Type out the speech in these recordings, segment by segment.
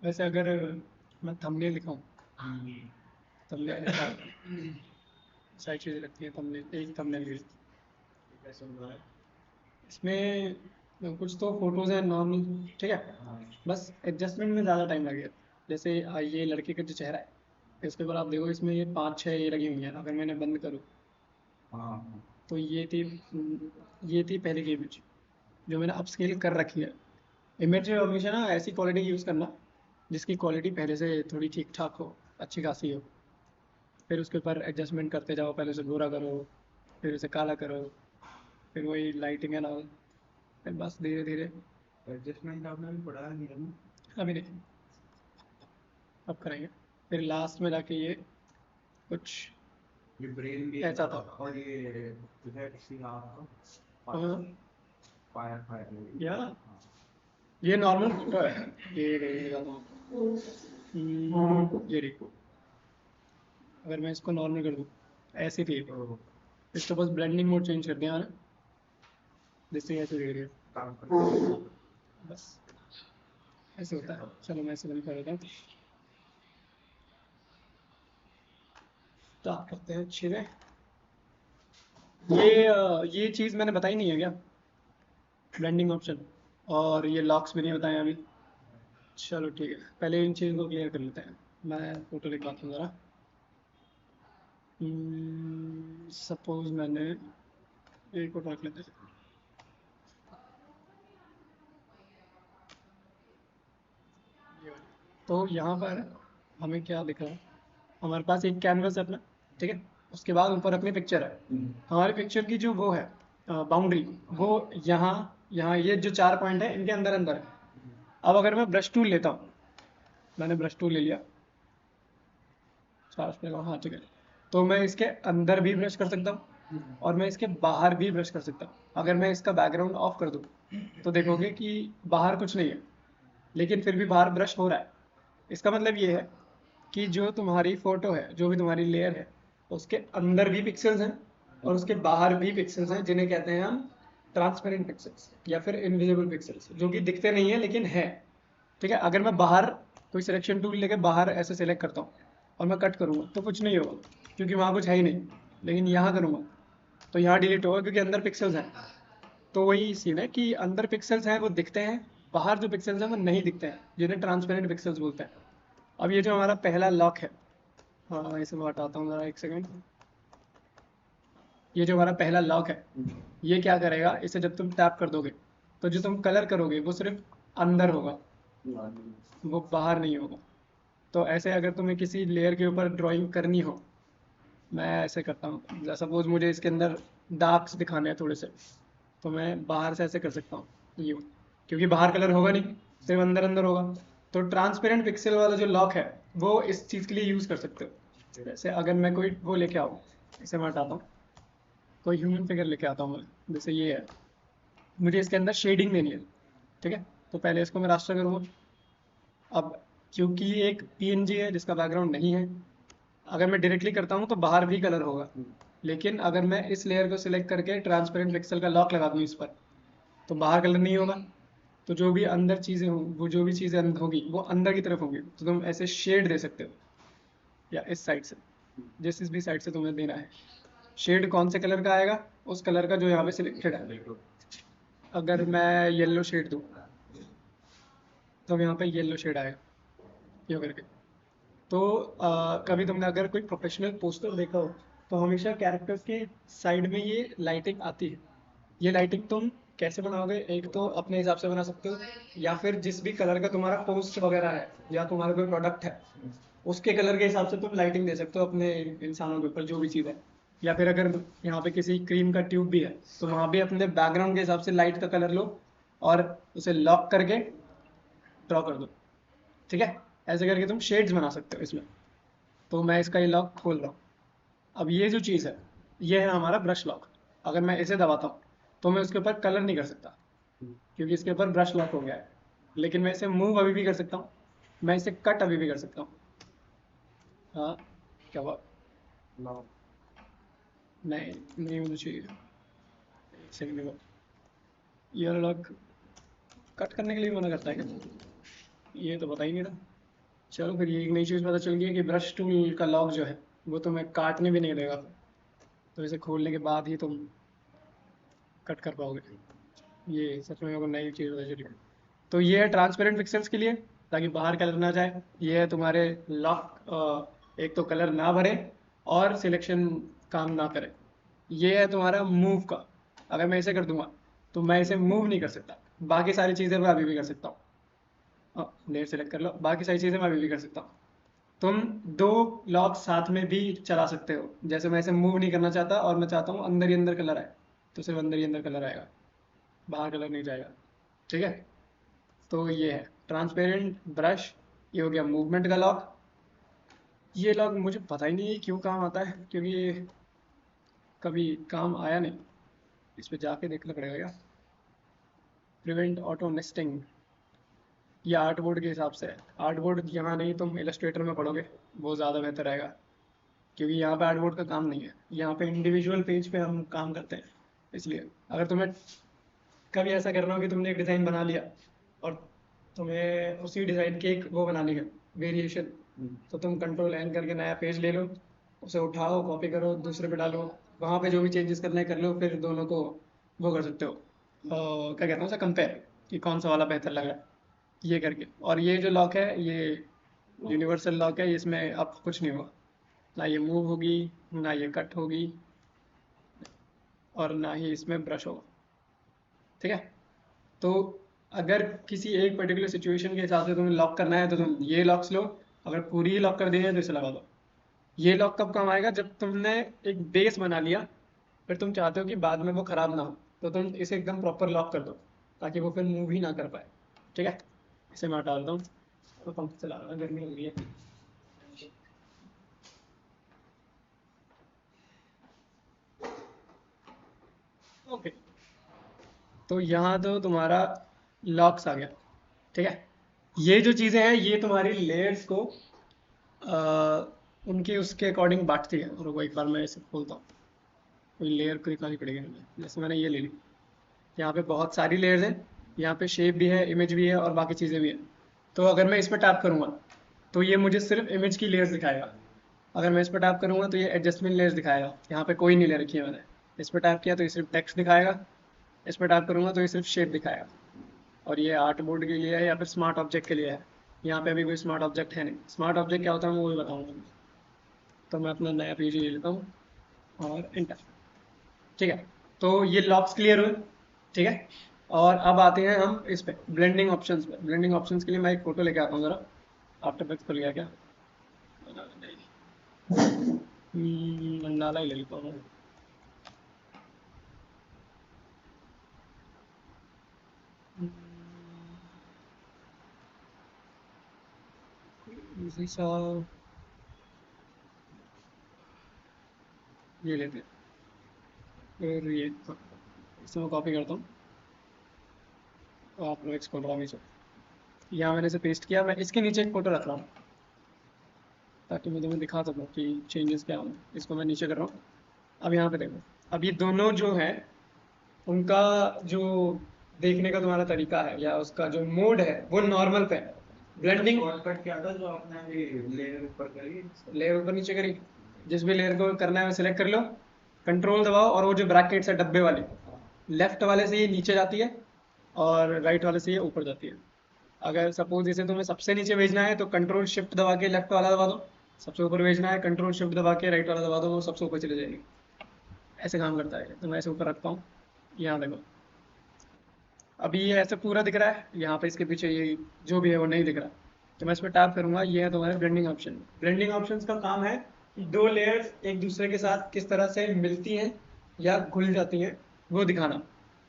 वैसे अगर मैं थंबनेल लिखाऊं, थंबनेल लिखा सारी चीज़ें लगती हैं थंबनेल, एक थंबनेल के लिए। इसमें कुछ तो फोटोज़ हैं नॉर्मल, ठीक है। बस एडजस्टमेंट में ज़्यादा टाइम लगेगा। जैसे ये लड़के का जो चेहरा है, इसके ऊपर आप देखो, इसमें ये 5-6 ये लगी हुई हैं। अगर मैंने बंद करूँ तो ये थी पहले की इमेज जो मैंने अपस्केल कर रखी है। इमेज हमेशा ना ऐसी क्वालिटी यूज़ करना जिसकी क्वालिटी पहले से थोड़ी ठीक ठाक हो, अच्छी खासी हो। फिर उसके ऊपर एडजस्टमेंट करते जाओ, पहले उसे गोरा करो, फिर उसे काला करो, फिर वही लाइटिंग एंड ऑल, फिर बस धीरे धीरे। एडजस्टमेंट आपने अभी पढ़ा नहीं है ना? अभी नहीं, अब करेंगे। फिर लास्ट में जाके ये कुछ ये ब्रेन भी ऐसा था। और ये जो है किसी आपका हाँ, फायर फायर या ये नॉर्मल फोटो है। ये दिखाता हूँ आपको। ये देखो, अगर मैं इसको नॉर्मल कर दूँ, ऐसी थी। इसको बस ब्लेंडिंग मोड चेंज कर दिया मैंने, जिससे ऐसे दिख रही है। काम करते बस ऐसे होता है। चलो मैं इसे बंद कर देता हूँ। स्टार्ट करते हैं अच्छे से। ये चीज़ मैंने बताई नहीं है क्या, ब्लेंडिंग ऑप्शन, और ये लॉक्स भी नहीं बताए अभी। चलो ठीक है, पहले इन चीज़ों को क्लियर कर लेते हैं। मैं फोटो लिखवाता हूँ ज़रा। सपोज मैंने एक फोटो रख लेते हैं। ये वाली। तो यहाँ पर हमें क्या दिख रहा है, हमारे पास एक कैनवस है अपना, ठीक है। उसके बाद ऊपर अपनी पिक्चर है। हमारी पिक्चर की जो वो है बाउंड्री, वो यहाँ यहाँ ये जो 4 पॉइंट है इनके अंदर अंदर है। अब अगर मैं ब्रश टूल लेता हूँ, मैंने ब्रश टूल ले लिया, चार्ज पे लगाओ, हाँ ठीक है। तो मैं इसके अंदर भी ब्रश कर सकता हूँ और मैं इसके बाहर भी ब्रश कर सकता हूँ। अगर मैं इसका बैकग्राउंड ऑफ कर दूँ तो देखोगे कि बाहर कुछ नहीं है, लेकिन फिर भी बाहर ब्रश हो रहा है। इसका मतलब ये है कि जो तुम्हारी फोटो है, जो भी तुम्हारी लेयर है, उसके अंदर भी पिक्सेल्स हैं और उसके बाहर भी पिक्सेल्स हैं, जिन्हें कहते हैं हम ट्रांसपेरेंट पिक्सेल्स या फिर इनविजिबल पिक्सेल्स, जो कि दिखते नहीं है लेकिन है। ठीक है, अगर मैं बाहर कोई सिलेक्शन टूल लेके बाहर ऐसे सेलेक्ट करता हूँ और मैं कट करूँगा तो कुछ नहीं होगा, क्योंकि वहाँ कुछ है ही नहीं। लेकिन यहाँ करूँगा तो यहाँ डिलीट होगा, क्योंकि अंदर पिक्सेल्स हैं। तो वही सीन है कि अंदर पिक्सेल्स हैं वो दिखते हैं, बाहर जो पिक्सेल्स हैं वो नहीं दिखते हैं, जिन्हें ट्रांसपेरेंट पिक्सेल्स बोलते हैं। अब ये जो हमारा पहला लॉक है, हाँ इसे मैं हटाता हूँ ज़रा, एक सेकेंड। ये जो हमारा पहला लॉक है, ये क्या करेगा, इसे जब तुम टैप कर दोगे तो जो तुम कलर करोगे वो सिर्फ अंदर होगा, वो बाहर नहीं होगा। तो ऐसे अगर तुम्हें किसी लेयर के ऊपर ड्राइंग करनी हो, मैं ऐसे करता हूँ। सपोज मुझे इसके अंदर डार्क्स दिखाने हैं थोड़े से, तो मैं बाहर से ऐसे कर सकता हूँ, यूँ, क्योंकि बाहर कलर होगा नहीं, सिर्फ अंदर अंदर होगा। तो ट्रांसपेरेंट पिक्सल वाला जो लॉक है वो इस चीज़ के लिए यूज़ कर सकते हो। जैसे अगर मैं कोई वो लेके आऊँ, इसे मैं हटाता हूँ, कोई ह्यूमन फिगर लेके आता हूँ मैं, जैसे ये है, मुझे इसके अंदर शेडिंग देनी है, ठीक है। तो पहले इसको मैं रास्टर करूँगा। अब क्योंकि ये एक पीएनजी है जिसका बैकग्राउंड नहीं है, अगर मैं डायरेक्टली करता हूँ तो बाहर भी कलर होगा। लेकिन अगर मैं इस लेयर को सिलेक्ट करके ट्रांसपेरेंट पिक्सल का लॉक लगा दूँ इस पर, तो बाहर कलर नहीं होगा। तो जो भी अंदर चीज़ें हों, वो जो भी चीज़ें होगी वो अंदर की तरफ होंगी, तो तुम ऐसे शेड दे सकते हो, या इस साइड से, जिस भी साइड से तुम्हें देना है। शेड कौन से कलर का आएगा, उस कलर का जो यहाँ पे सिलेक्टेड है। अगर मैं येलो शेड दूँ तो यहाँ पे येलो शेड आएगा, ये करके। तो कभी तुमने अगर कोई प्रोफेशनल पोस्टर देखा हो, तो हमेशा कैरेक्टर्स के साइड में ये लाइटिंग आती है। ये लाइटिंग तुम कैसे बनाओगे, एक तो अपने हिसाब से बना सकते हो, या फिर जिस भी कलर का तुम्हारा पोस्ट वगैरह है या तुम्हारा कोई प्रोडक्ट है, उसके कलर के हिसाब से तुम लाइटिंग दे सकते हो अपने इंसानों के ऊपर, जो भी चीज़ है। या फिर अगर यहाँ पे किसी क्रीम का ट्यूब भी है, तो वहाँ भी अपने बैकग्राउंड के हिसाब से लाइट का कलर लो और उसे लॉक करके ड्रॉ कर दो, ठीक है। ऐसे करके तुम शेड्स बना सकते हो इसमें। तो मैं इसका ये लॉक खोल रहा हूँ। अब ये जो चीज़ है, ये है हमारा ब्रश लॉक। अगर मैं इसे दबाता हूँ तो मैं उसके ऊपर कलर नहीं कर सकता, क्योंकि इसके ऊपर ब्रश लॉक हो गया है। लेकिन मैं इसे मूव अभी भी कर सकता हूँ, मैं इसे कट अभी भी कर सकता हूँ। हाँ, क्या हुआ? नहीं, नहीं होना चाहिए। एक सेकंड में, ये लॉक कट करने के लिए मना करता है क्या? ये तो बता ही नहीं रहा। चलो फिर ये एक नई चीज़ पता चल गई है कि ब्रश टूल का लॉक जो है वो तुम्हें काटने भी नहीं देगा, तो इसे खोलने के बाद ही तुम कट कर पाओगे। ये सच में मेरे को नई चीज़ पता चली। तो ये है ट्रांसपेरेंट पिक्सेल्स के लिए, ताकि बाहर कलर ना जाए। ये है तुम्हारे लॉक, एक तो कलर ना भरे और सिलेक्शन काम ना करे। ये है तुम्हारा मूव का। अगर मैं इसे कर दूंगा तो मैं इसे मूव नहीं कर सकता, बाकी सारी चीज़ें मैं अभी भी कर सकता हूँ। लेयर सेलेक्ट कर लो, बाकी सारी चीज़ें मैं अभी भी कर सकता हूँ। तुम दो लॉक साथ में भी चला सकते हो। जैसे मैं इसे मूव नहीं करना चाहता और मैं चाहता हूँ अंदर ही अंदर कलर आए, तो सिर्फ अंदर ही अंदर कलर आएगा, बाहर कलर नहीं जाएगा। ठीक है, तो ये है ट्रांसपेरेंट ब्रश। ये हो गया मूवमेंट का लॉक। ये लॉक मुझे पता ही नहीं है क्यों काम आता है, क्योंकि ये कभी काम आया नहीं। इस पर जाके देखना पड़ेगा क्या। प्रिवेंट ऑटो नेस्टिंग, ये आर्ट बोर्ड के हिसाब से है। आर्ट बोर्ड यहाँ नहीं, तुम इलस्ट्रेटर में पढ़ोगे, वो ज़्यादा बेहतर रहेगा। क्योंकि यहाँ पे आर्ट बोर्ड का काम नहीं है, यहाँ पे इंडिविजुअल पेज पे हम काम करते हैं। इसलिए अगर तुम्हें कभी ऐसा करना हो कि तुमने एक डिज़ाइन बना लिया और तुम्हें उसी डिज़ाइन की एक वो बनानी है वेरिएशन, तो तुम कंट्रोल एन करके नया पेज ले लो, उसे उठाओ, कॉपी करो, दूसरे पे डालो, वहाँ पे जो भी चेंजेस करने हैं कर लो, फिर दोनों को वो कर सकते हो, क्या कहते हैं उसे, कंपेयर, कि कौन सा वाला बेहतर लग रहा है, ये करके। और ये जो लॉक है ये यूनिवर्सल लॉक है, इसमें अब कुछ नहीं होगा, ना ये मूव होगी, ना ये कट होगी, और ना ही इसमें ब्रश होगा। ठीक है, तो अगर किसी एक पर्टिकुलर सिचुएशन के हिसाब से तुम्हें लॉक करना है तो तुम ये लॉक्स लो। अगर पूरी ही लॉक कर दी है तो इसे लगा दो। ये लॉक कब काम आएगा, जब तुमने एक बेस बना लिया, फिर तुम चाहते हो कि बाद में वो ख़राब ना हो, तो तुम इसे एकदम प्रॉपर लॉक कर दो, ताकि वो फिर मूव ही ना कर पाए। ठीक है, इसे मैं हटा देता हूँ, तो पंखा चला रहा है, गर्मी हो रही है। ओके, तो यहाँ तो तुम्हारा लॉक्स आ गया। ठीक है, ये जो चीज़ें हैं ये तुम्हारी लेयर्स को उनके उसके अकॉर्डिंग बांटती है। और वो एक बार मैं इसे खोलता हूँ, कोई लेयर को निकालनी पड़ेगी मुझे। जैसे मैंने ये ले ली, यहाँ पे बहुत सारी लेयर्स हैं, यहाँ पे शेप भी है, इमेज भी है, और बाकी चीज़ें भी हैं। तो अगर मैं इस पर टैप करूँगा तो ये मुझे सिर्फ इमेज की लेयर्स दिखाएगा। अगर मैं इस पर टैप करूँगा तो ये एडजस्टमेंट लेयर्स दिखाएगा। यहाँ पे कोई नहीं ले रखी है मैंने। इस पर टैप किया तो ये सिर्फ टेक्स्ट दिखाएगा, इस पर टैप करूँगा तो ये सिर्फ शेप दिखाएगा। और ये आर्ट बोर्ड के लिए है या फिर स्मार्ट ऑब्जेक्ट के लिए है। यहाँ पे अभी कोई स्मार्ट ऑब्जेक्ट है नहीं। स्मार्ट ऑब्जेक्ट क्या होता है मैं वो भी बताऊँगा। तो मैं अपना नया पेज ले लेता हूँ और इंटर। ठीक है, तो ये लॉक्स क्लियर हुए। ठीक है, और अब आते हैं हम इस पे ब्लेंडिंग ऑप्शंस पे। ब्लेंडिंग ऑप्शंस के लिए मैं एक फोटो लेके आता हूँ ज़रा। आफ्टर इफेक्ट्स खुल गया क्या? मंडाला ही ले लेता हूँ। इसी सा ये लेते हैं, फिर ये इसे मैं कॉपी करता हूँ और आप लोग एक्सपोर्ट रहा नीचे। यहाँ मैंने इसे पेस्ट किया। मैं इसके नीचे एक फ़ोटो रख रहा हूँ ताकि मैं तुम्हें दिखा सकूँ कि चेंजेस क्या होंगे। इसको मैं नीचे कर रहा हूँ। अब यहाँ पे देखो, अब ये दोनों जो हैं उनका जो देखने का तुम्हारा तरीका है या उसका जो मोड है वो नॉर्मल पे है। ब्लेंडिंग शॉर्टकट क्या था जो आपने लेयर ऊपर करी? लेयर ऊपर नीचे करी, जिस भी लेयर को करना है वो सिलेक्ट कर लो, कंट्रोल दबाओ, और वो जो ब्रैकेट्स है डब्बे वाले, लेफ्ट वाले से ये नीचे जाती है और राइट वाले से ये ऊपर जाती है। अगर सपोज इसे तुम्हें सबसे नीचे भेजना है तो कंट्रोल शिफ्ट दबा के लेफ्ट वाला दबा दो, सबसे ऊपर भेजना है कंट्रोल शिफ्ट दबा के राइट वाला दबा दो, वो सबसे ऊपर चले जाएगी। ऐसे काम करता है। तो मैं ऐसे ऊपर रखता हूँ, यहाँ देखो अभी ये ऐसे पूरा दिख रहा है, यहाँ पे इसके पीछे ये जो भी है वो नहीं दिख रहा। तो मैं इस पर टैप करूंगा, ये है तुम्हारे ब्लेंडिंग ऑप्शन। ब्लेंडिंग ऑप्शंस का काम है कि दो लेयर्स एक दूसरे के साथ किस तरह से मिलती हैं या घुल जाती हैं वो दिखाना।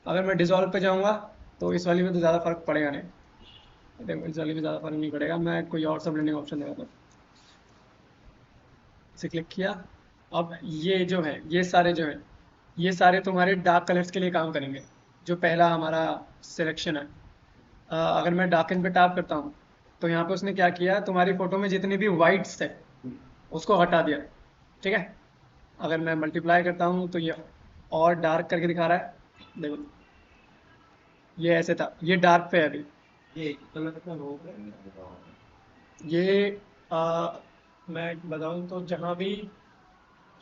अगर मैं डिजॉल्व पे जाऊंगा तो इस वाली में तो ज़्यादा फर्क पड़ेगा नहीं। देखो इस वाली में ज़्यादा फर्क नहीं पड़ेगा। मैं कोई और सा ब्लेंडिंग ऑप्शन देगा तो इसे क्लिक किया। अब ये जो है ये सारे जो है ये सारे तुम्हारे डार्क कलर्स के लिए काम करेंगे। जो पहला हमारा सिलेक्शन है, अगर मैं डार्कन पे टैप करता हूँ तो यहाँ पे उसने क्या किया, तुम्हारी फोटो में जितने भी वाइट्स थे उसको हटा दिया। ठीक है, अगर मैं मल्टीप्लाई करता हूँ तो ये और डार्क करके दिखा रहा है। देखो ये ऐसे था, ये डार्क पे है अभी। ये कलर का रोग है। ये मैं बताऊँ तो जहाँ भी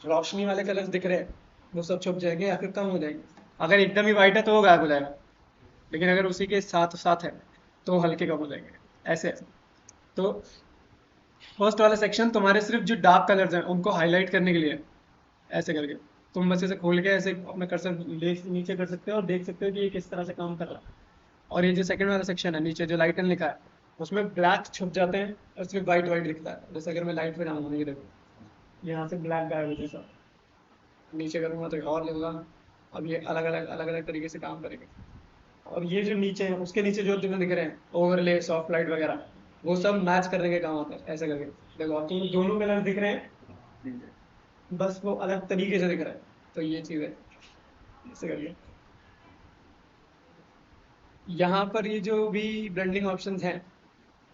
रोशनी वाले कलर्स दिख रहे हैं वो सब छुप जाएंगे या फिर कम हो जाएंगे। अगर एकदम ही वाइट है तो वो गायब हो जाएगा, लेकिन अगर उसी के साथ साथ है तो हल्के कम हो जाएंगे। ऐसे है। तो फर्स्ट वाला सेक्शन तुम्हारे सिर्फ जो डार्क कलर्स हैं उनको हाईलाइट करने के लिए है। ऐसे करके तुम बस ऐसे खोल के ऐसे अपना कर्सर ले नीचे कर सकते हो और देख सकते हो कि ये किस तरह से काम कर रहा है। और ये जो सेकंड वाला सेक्शन है नीचे जो लाइटन लिखा है उसमें ब्लैक छुप जाते हैं और सिर्फ वाइट वाइट दिखता है। जैसे अगर मैं लाइट पे जाऊंगा ये देखो, यहाँ से ब्लैक गायब हो जैसा, नीचे करूंगा तो और लगेगा। अब ये अलग अलग तरीके से काम करेंगे। और ये जो नीचे है उसके नीचे जो तुम्हें दिख रहे हैं ओवरले सॉफ्ट लाइट वगैरह, वो सब मैच करने के काम आता है। ऐसे करके देखो अब तुम दोनों कलर दिख रहे हैं, बस वो अलग तरीके से दिख रहा है। तो ये चीज़ है। ऐसे करके यहाँ पर ये जो भी ब्लेंडिंग ऑप्शंस हैं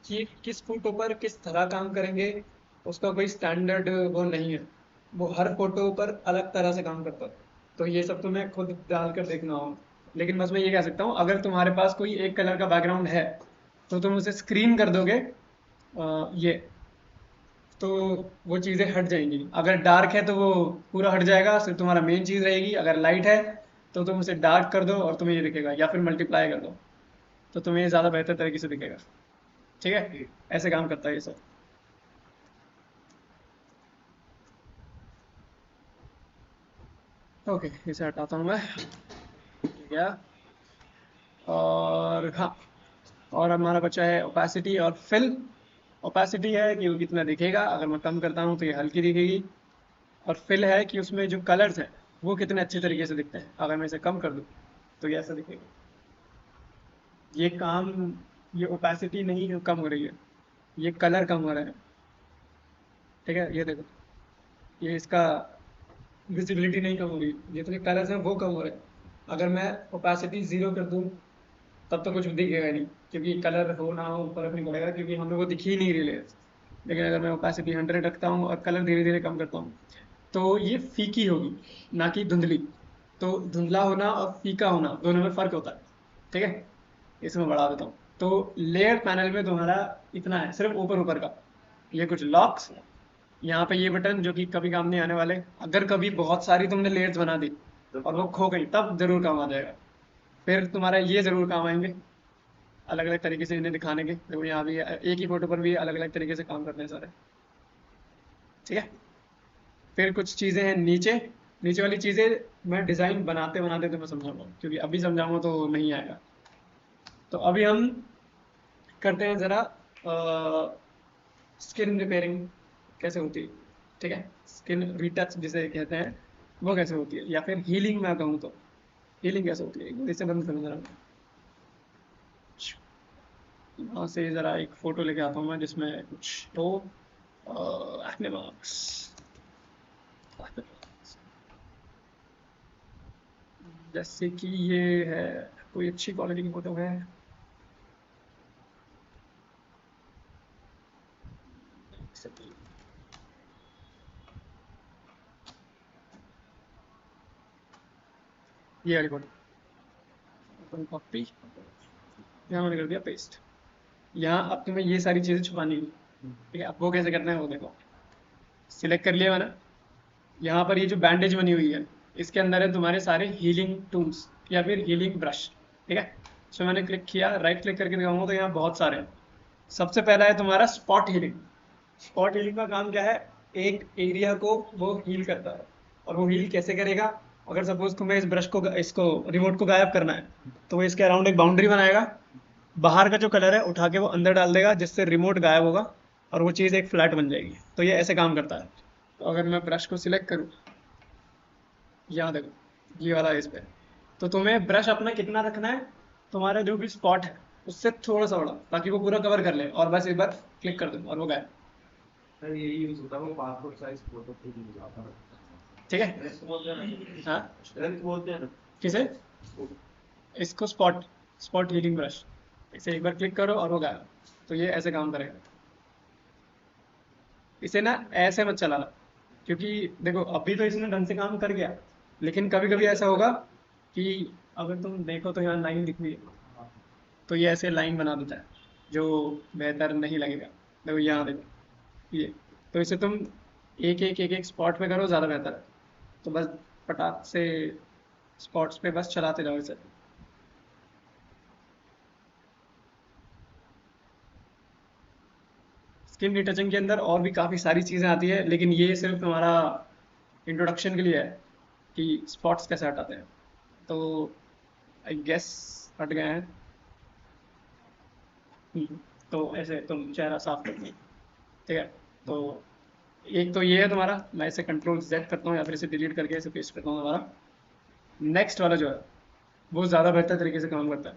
कि किस फोटो पर किस तरह काम करेंगे, उसका कोई स्टैंडर्ड वो नहीं है। वो हर फोटो पर अलग तरह से काम करता है। तो ये सब तुम्हें खुद डालकर देखना होगा। लेकिन बस मैं ये कह सकता हूँ अगर तुम्हारे पास कोई एक कलर का बैकग्राउंड है तो तुम उसे स्क्रीन कर दोगे, ये तो वो चीज़ें हट जाएंगी। अगर डार्क है तो वो पूरा हट जाएगा, सिर्फ तुम्हारा मेन चीज़ रहेगी। अगर लाइट है तो तुम उसे डार्क कर दो और तुम्हें ये दिखेगा, या फिर मल्टीप्लाई कर दो तो तुम्हें ये ज़्यादा बेहतर तरीके से दिखेगा। ठीक है, ऐसे काम करता है ये सब। ओके, इसे हटाता हूँ मैं। ठीक है। और हाँ, और हमारा बचा है ओपेसिटी और फिल। ओपेसिटी है कि वो कितना दिखेगा, अगर मैं कम करता हूँ तो ये हल्की दिखेगी। और फिल है कि उसमें जो कलर्स हैं वो कितने अच्छे तरीके से दिखते हैं। अगर मैं इसे कम कर दूँ तो ये ऐसा दिखेगा। ये काम, ये ओपेसिटी नहीं कम हो रही है, ये कलर कम हो रहा है। ठीक है, ये देखो, ये इसका विजिबिलिटी नहीं कम हो रही, जितने कलर्स हैं वो कम हो रहे हैं। अगर मैं ओपेसिटी ज़ीरो कर दूँ तब तो कुछ दिखेगा नहीं, क्योंकि कलर हो ना हो फर्क नहीं पड़ेगा, क्योंकि हमें वो दिख ही नहीं रही लेयर्स। लेकिन अगर मैं ओपेसिटी 100 रखता हूँ और कलर धीरे धीरे कम करता हूँ तो ये फीकी होगी, ना कि धुंधली। तो धुंधला होना और फीका होना दोनों में फ़र्क होता है। ठीक है, इसमें बढ़ा देता हूँ। तो लेयर पैनल में तुम्हारा इतना है सिर्फ ऊपर ऊपर का। ये कुछ लॉक्स, यहाँ पे ये बटन जो कि कभी काम नहीं आने वाले। अगर कभी बहुत सारी तुमने लेयर्स बना दी और वो खो गई तब जरूर काम आ जाएगा। फिर तुम्हारा ये जरूर काम आएंगे अलग अलग तरीके से इन्हें दिखाने के। देखो यहाँ भी एक ही फोटो पर भी अलग अलग तरीके से काम करते हैं सारे। ठीक है, फिर कुछ चीज़ें हैं नीचे। नीचे वाली चीज़ें मैं डिज़ाइन बनाते बनाते तुम्हें समझाऊंगा, क्योंकि अभी समझाऊंगा तो नहीं आएगा। तो अभी हम करते हैं ज़रा स्किन रिपेयरिंग कैसे होती है। ठीक है, स्किन रिटच जिसे कहते हैं वो कैसे होती है, या फिर हीलिंग मैं कहूँ तो हीलिंग कैसे होती है। इसे बंद करूँ जरा, यहाँ से ज़रा एक फ़ोटो लेके आता हूँ मैं जिसमें कुछ तो एक्ने मार्क्स। जैसे कि ये है, कोई अच्छी क्वालिटी की फ़ोटो है। ये वाली फ़ोटो कॉपी, यहाँ मैंने कर दिया पेस्ट। यहाँ अब तुम्हें ये सारी चीज़ें छुपानी है। ठीक है, अब वो कैसे करना है वो देखो। सिलेक्ट कर लिया मैंने। यहाँ पर ये जो बैंडेज बनी हुई है इसके अंदर है तुम्हारे सारे हीलिंग टूल्स या फिर हीलिंग ब्रश। ठीक है, सो मैंने क्लिक किया, राइट क्लिक करके दिखाऊंगा तो यहाँ बहुत सारे हैं। सबसे पहला है तुम्हारा स्पॉट हीलिंग। स्पॉट हीलिंग का काम क्या है, एक एरिया को वो हील करता है। और वो हील कैसे करेगा, अगर सपोज तुम्हें इस ब्रश को, इसको रिमोट को गायब करना है तो वो इसके अराउंड एक बाउंड्री बनाएगा। बाहर का जो कलर है उठा के वो अंदर डाल देगा जिससे रिमोट गायब होगा और वो चीज़ एक फ्लैट बन जाएगी। तो ये ऐसे काम करता है। तो अगर मैं ब्रश को सिलेक्ट करूँ, यहाँ देखो ये वाला इस पे, तो तुम्हें ब्रश अपना कितना रखना है, तुम्हारा जो भी स्पॉट है उससे थोड़ा सा बड़ा, ताकि वो पूरा कवर कर ले। और बस एक बार क्लिक कर दो और वो गायब। सर यही यूज होता है, वो पासपोर्ट साइज फोटो पे यूज आता है। ठीक है, स्ट्रेस बोलते हैं ना, हाँ स्ट्रेस बोलते हैं ना किसे, इसको स्पॉट, स्पॉट हीलिंग ब्रश। इसे एक बार क्लिक करो और वो गायब। तो ये ऐसे काम करेगा। इसे ना ऐसे मत चलाना, क्योंकि देखो अभी तो इसने ढंग से काम कर गया, लेकिन कभी कभी ऐसा होगा कि अगर तुम देखो तो यहाँ लाइन दिख रही है तो ये ऐसे लाइन बना देता है जो बेहतर नहीं लगेगा। देखो यहाँ देखो ये, तो इसे तुम एक एक स्पॉट पे करो, ज़्यादा बेहतर है। तो बस पटाख से स्पॉट्स पे बस चलाते जाओ इसे। स्किन रिटचिंग के अंदर और भी काफ़ी सारी चीज़ें आती है, लेकिन ये सिर्फ हमारा इंट्रोडक्शन के लिए है कि स्पॉट्स कैसे हटाते हैं। तो आई गेस हट गए हैं। तो ऐसे तुम चेहरा साफ करते हैं, ठीक है। तो एक तो ये है तुम्हारा, मैं इसे कंट्रोल Z करता हूँ या फिर इसे डिलीट करके इसे पेस्ट करता हूँ हमारा। नेक्स्ट वाला जो है वो ज़्यादा बेहतर तरीके से काम करता है।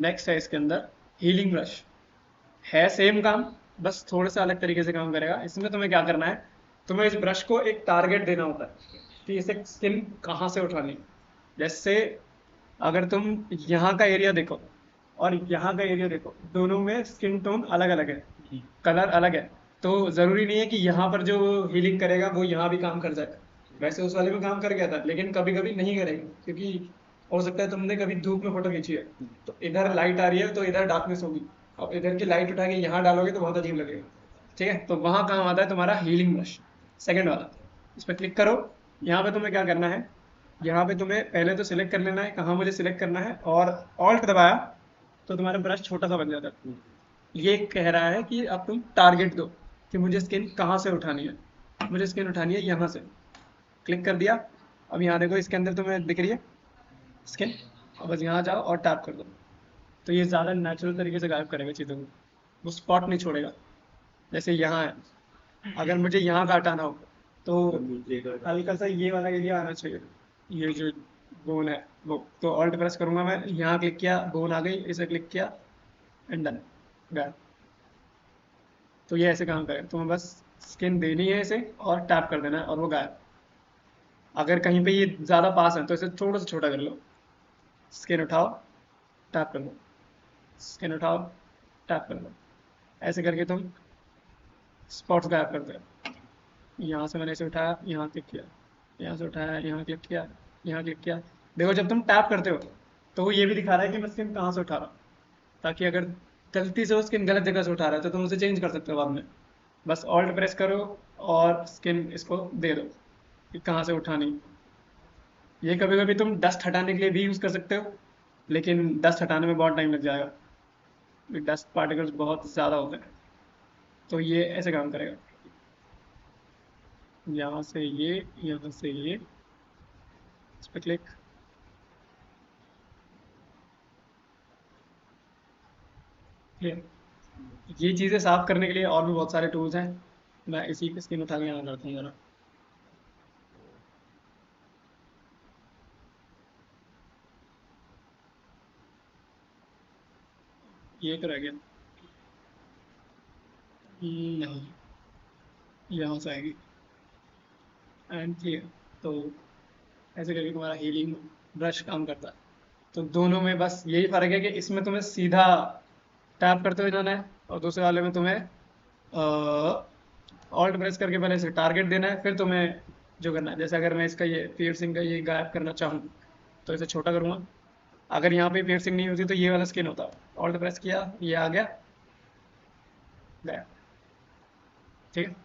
नेक्स्ट है इसके अंदर हीलिंग ब्रश। है सेम काम, बस थोड़ा सा अलग तरीके से काम करेगा। इसमें तुम्हें क्या करना है, तुम्हें इस ब्रश को एक टारगेट देना होता है कि इसे स्किन कहाँ से उठानी है। जैसे अगर तुम यहाँ का एरिया देखो और यहाँ का एरिया देखो, दोनों में स्किन टोन अलग अलग है, कलर अलग है। तो ज़रूरी नहीं है कि यहाँ पर जो हीलिंग करेगा वो यहाँ भी काम कर जाए। वैसे उस वाले में काम कर गया था, लेकिन कभी कभी नहीं करेगा, क्योंकि हो सकता है तुमने कभी धूप में फोटो खींची है, तो इधर लाइट आ रही है तो इधर डार्कनेस होगी। अब इधर की लाइट उठा के यहाँ डालोगे तो बहुत अजीब लगेगा, ठीक है। तो वहाँ काम आता है तुम्हारा हीलिंग ब्रश, सेकेंड वाला। इस पर क्लिक करो। यहाँ पे तुम्हें क्या करना है, यहाँ पे तुम्हें पहले तो सिलेक्ट कर लेना है कहाँ मुझे सिलेक्ट करना है, और ऑल्ट दबाया तो तुम्हारा ब्रश छोटा सा बन जाता है। ये कह रहा है कि अब तुम टारगेट दो कि मुझे स्किन कहाँ से उठानी है। मुझे स्किन उठानी है यहाँ से। क्लिक कर दिया। अब यहाँ देखो इसके अंदर तुम्हें दिख रही है स्किन। अब बस यहाँ जाओ और टैप कर दो, तो ये ज़्यादा नेचुरल तरीके से गायब करेगा चीज़ों को, वो स्पॉट नहीं छोड़ेगा। जैसे यहाँ है, अगर मुझे यहाँ का हटाना हो तो हल्का सा ये वाला एरिया आना चाहिए, ये जो बोन है वो। तो ऑल्ट प्रेस करूंगा मैं, यहाँ क्लिक किया, बोन आ गई, इसे क्लिक किया एंड डन, गायब। तो ये ऐसे काम करेगा, तुम्हें बस स्किन देनी है इसे और टैप कर देना है और वो गायब। अगर कहीं पे ये ज़्यादा पास है तो इसे थोड़ा सा छोटा कर लो, स्किन उठाओ टैप कर लो, स्किन उठाओ टैप कर लो। ऐसे करके तुम स्पॉट्स गायब करते हो। यहाँ से मैंने इसे उठाया, यहाँ क्लिक किया, यहाँ से उठाया, यहाँ क्लिक किया, यहाँ क्लिक किया। देखो जब तुम टैप करते हो तो वो ये भी दिखा रहा है कि मैं स्किन कहाँ से उठा रहा हूँ, ताकि अगर गलती से वो स्किन गलत जगह से उठा रहा है तो तुम उसे चेंज कर सकते हो बाद में। बस ऑल्ट प्रेस करो और स्किन इसको दे दो कि कहाँ से उठानी। ये कभी कभी तुम डस्ट हटाने के लिए भी यूज़ कर सकते हो, लेकिन डस्ट हटाने में बहुत टाइम लग जाएगा, डस्ट पार्टिकल्स बहुत ज़्यादा होते हैं। तो ये ऐसे काम करेगा, यहाँ से ये, यहाँ से ये, इस पर क्लिक। क्लियर। ये चीज़ें साफ करने के लिए और भी बहुत सारे टूल्स हैं। मैं इसी की स्किन उठा के यहाँ करता हूँ जरा। ये तो रह गया। नहीं, यहाँ से आएगी एंड क्लियर। तो ऐसे करके तुम्हारा हीलिंग ब्रश काम करता है। तो दोनों में बस यही फ़र्क है कि इसमें तुम्हें सीधा टैप करते हुए जाना है, और दूसरे वाले में तुम्हें ऑल्ट प्रेस करके पहले इसे टारगेट देना है, फिर तुम्हें जो करना है। जैसे अगर मैं इसका ये पियर्सिंग का ये गायब करना चाहूँ तो इसे छोटा करूँगा। अगर यहाँ पे पियर्सिंग नहीं होती तो ये वाला स्किन होता, ऑल्ट प्रेस किया, ये आ गया, गया, ठीक है।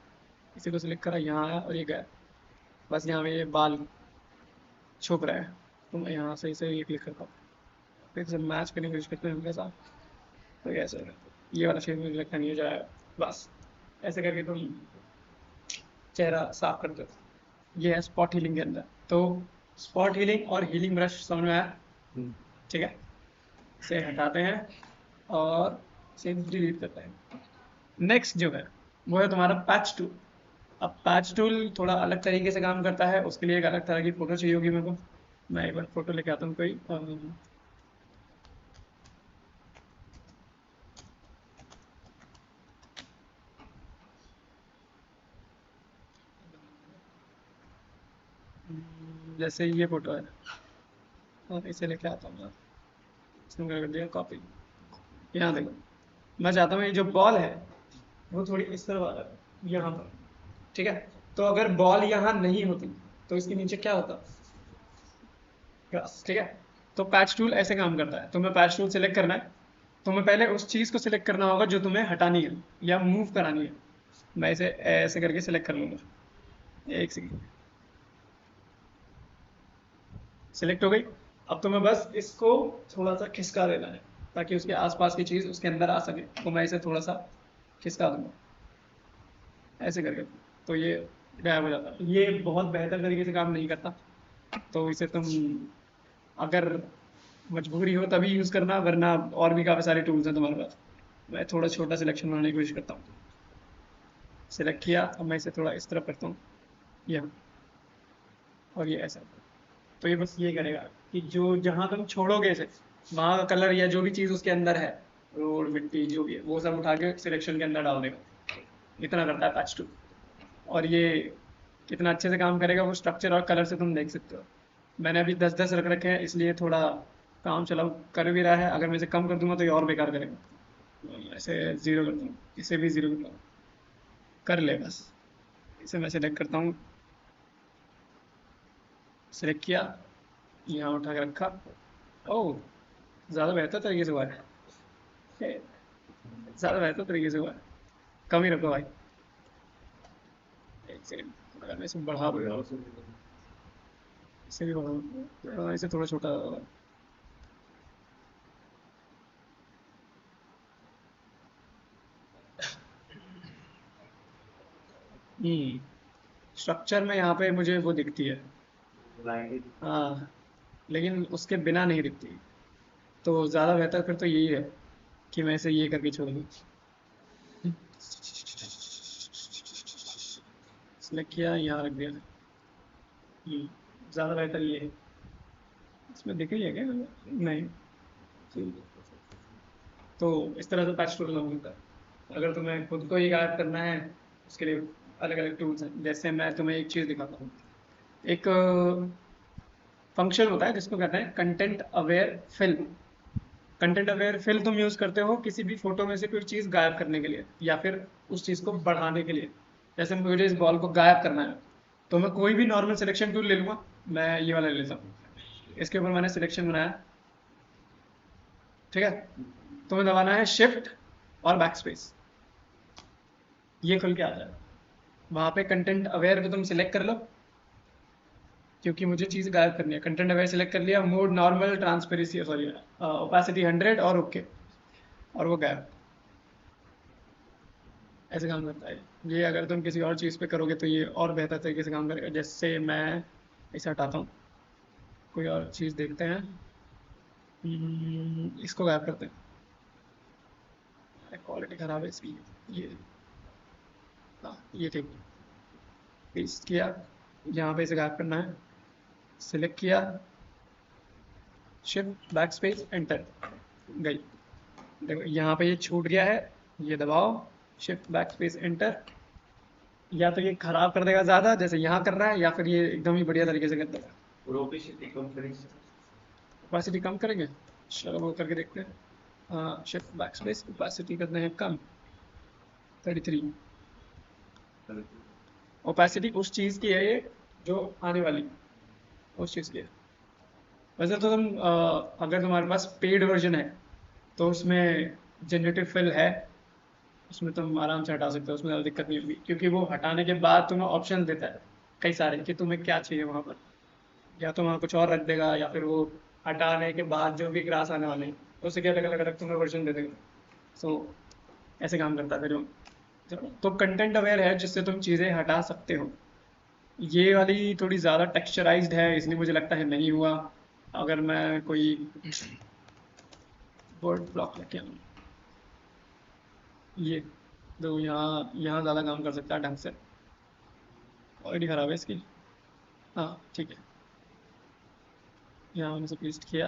इसी को सिलेक्ट करा, यहाँ आया और ये गया। बस यहाँ पे ये बाल छुप रहा है तो मैं यहाँ से इसे ये क्लिक करता हूँ, फिर से मैच करने की कोशिश करते हैं उनके साथ। तो ये ऐसे ये वाला शेप मुझे लगता नहीं हो जाएगा। बस ऐसे करके तुम चेहरा साफ करते हो। ये है स्पॉट हीलिंग के अंदर। तो स्पॉट हीलिंग और हीलिंग ब्रश समझ में आया, ठीक है। इसे हटाते हैं और इसे डिलीट करते हैं। नेक्स्ट जो है वो है तुम्हारा पैच टूल। अब पैच टूल थोड़ा अलग तरीके से काम करता है, उसके लिए एक अलग तरह की फ़ोटो चाहिए होगी मेरे को। मैं एक बार फ़ोटो लेके आता हूँ कोई। जैसे ये फ़ोटो है और इसे लेके आता हूँ मैं, इसमें कर दिया कॉपी। यहाँ देखो, मैं चाहता हूँ ये जो बॉल है वो थोड़ी इस तरह वाला है, यहाँ पर, ठीक है। तो अगर बॉल यहाँ नहीं होती तो इसके नीचे क्या होता, ग्रास, ठीक है। तो पैच टूल ऐसे काम करता है। तुम्हें पैच टूल सेलेक्ट करना है, तुम्हें पहले उस चीज़ को सिलेक्ट करना होगा जो तुम्हें हटानी है या मूव करानी है। मैं इसे ऐसे करके सिलेक्ट कर लूँगा। एक सेकेंड, सिलेक्ट हो गई। अब तुम्हें बस इसको थोड़ा सा खिसका देना है ताकि उसके आसपास की चीज़ उसके अंदर आ सके। तो मैं इसे थोड़ा सा खिसका दूंगा ऐसे करके, तो ये गायब हो जाता है। ये बहुत बेहतर तरीके से काम नहीं करता, तो इसे तुम अगर मजबूरी हो तभी यूज़ करना, वरना और भी काफ़ी सारे टूल्स हैं तुम्हारे पास। मैं थोड़ा छोटा सिलेक्शन बनाने की कोशिश करता हूँ। सिलेक्ट किया, अब मैं इसे थोड़ा इस तरफ करता हूँ, यहाँ, और ये ऐसा। तो ये बस ये करेगा कि जो जहाँ तुम छोड़ोगे इसे, वहाँ का कलर या जो भी चीज़ उसके अंदर है, रोड मिट्टी जो भी है, वो सब उठा के सिलेक्शन के अंदर डाल देगा। इतना करता है पैच टू। और ये कितना अच्छे से काम करेगा वो स्ट्रक्चर और कलर से तुम देख सकते हो। मैंने अभी 10-10 रख रखे हैं, इसलिए थोड़ा काम चलाऊ कर भी रहा है। अगर मैं इसे कम कर दूंगा तो ये और बेकार करेगा। ऐसे ज़ीरो कर दूँ, इसे भी ज़ीरो कर दूँ, कर ले बस। इसे मैं सेलेक्ट करता हूँ, सेलेक्ट किया, यहाँ उठा के रखा। ओह, ज़्यादा बेहतर तरीके से हुआ है, ज़्यादा बेहतर तरीके से हुआ है। कम ही रखो भाई। एक सेकंड, अगर मैं इसे बढ़ा दूँ, इसे भी बढ़ाऊँ, इसे थोड़ा छोटा। स्ट्रक्चर में यहाँ पे मुझे वो दिखती है, हाँ, लेकिन उसके बिना नहीं दिखती। तो ज़्यादा बेहतर फिर तो यही है कि मैं इसे ये करके छोड़ दूँ। सिलेक्ट किया, यहाँ रख दिया। ज़्यादा बेहतर ये है। इसमें दिख रही है क्या? नहीं। तो इस तरह से पैच टूल मिलता है। अगर तुम्हें खुद को ही गायब करना है, उसके लिए अलग अलग टूल्स हैं। जैसे मैं तुम्हें एक चीज़ दिखाता हूँ। एक फंक्शन होता है जिसको कहते हैं content aware fill. Content aware fill तुम यूज़ करते हो किसी भी फोटो में से कोई चीज़ गायब करने के लिए या फिर उस चीज़ को बढ़ाने के लिए। जैसे मुझे इस बॉल को गायब करना है, तो मैं कोई भी नॉर्मल सिलेक्शन टूल ले लूँगा। मैं ये वाला ले लेता हूँ, इसके ऊपर मैंने सिलेक्शन बनाया, ठीक है। तुम्हें दबाना है शिफ्ट और बैक स्पेस, ये खुल के आता है। वहाँ पे कंटेंट अवेयर को तुम सिलेक्ट कर लो, क्योंकि मुझे चीज़ गायब करनी है। कंटेंट अवेयर सिलेक्ट कर लिया, mode normal, transparency sorry opacity 100 और ओके, और वो गायब। ऐसे काम करता है ये। अगर तुम किसी और चीज़ पे करोगे तो ये और बेहतर तरीके से काम करेगा। जैसे मैं इसे हटाता हूँ, कोई और चीज़ देखते हैं। इसको गायब करते हैं, क्वालिटी ख़राब है इसकी। ये, हाँ ये ठीक। पेस्ट किया, यहाँ पे इसे गायब करना है, सिलेक्ट किया, शिफ्ट बैक स्पेस एंटर, गई। देखो यहाँ पे ये छूट गया है, ये दबाओ, शिफ्ट बैक स्पेस एंटर। या तो ये खराब कर देगा ज़्यादा जैसे यहाँ कर रहा है, या फिर ये एकदम ही बढ़िया तरीके से कर देगा। ओपेसिटी कम करेंगे, चलो वो करके देखते हैं। हाँ, शिफ्ट बैक स्पेस, ओपेसिटी करते हैं कम, 33। ओपेसिटी उस चीज़ की है ये जो आने वाली, उस चीज़ की है। वैसे तो तुम अगर तुम्हारे पास पेड वर्जन है तो उसमें जनरेटिव फिल है, उसमें तुम आराम से हटा सकते हो, उसमें ज़्यादा दिक्कत नहीं होगी। क्योंकि वो हटाने के बाद तुम्हें ऑप्शन देता है कई सारे कि तुम्हें क्या चाहिए वहाँ पर। या तो वहाँ कुछ और रख देगा, या फिर वो हटाने के बाद जो भी ग्रास आने वाले हैं उससे क्या अलग अलग तुम्हें वर्जन दे देगा। सो ऐसे काम करता है जो। तो कंटेंट अवेयर है जिससे तुम चीज़ें हटा सकते हो। ये वाली थोड़ी ज़्यादा टेक्सचराइज्ड है, इसलिए मुझे लगता है नहीं हुआ। अगर मैं कोई वर्ड ब्लॉक लेके आऊँ, ये तो यहाँ यहाँ ज़्यादा काम कर सकता है ढंग से। क्वालिटी ख़राब है इसकी, हाँ ठीक है। यहाँ मैंने से पेस्ट किया,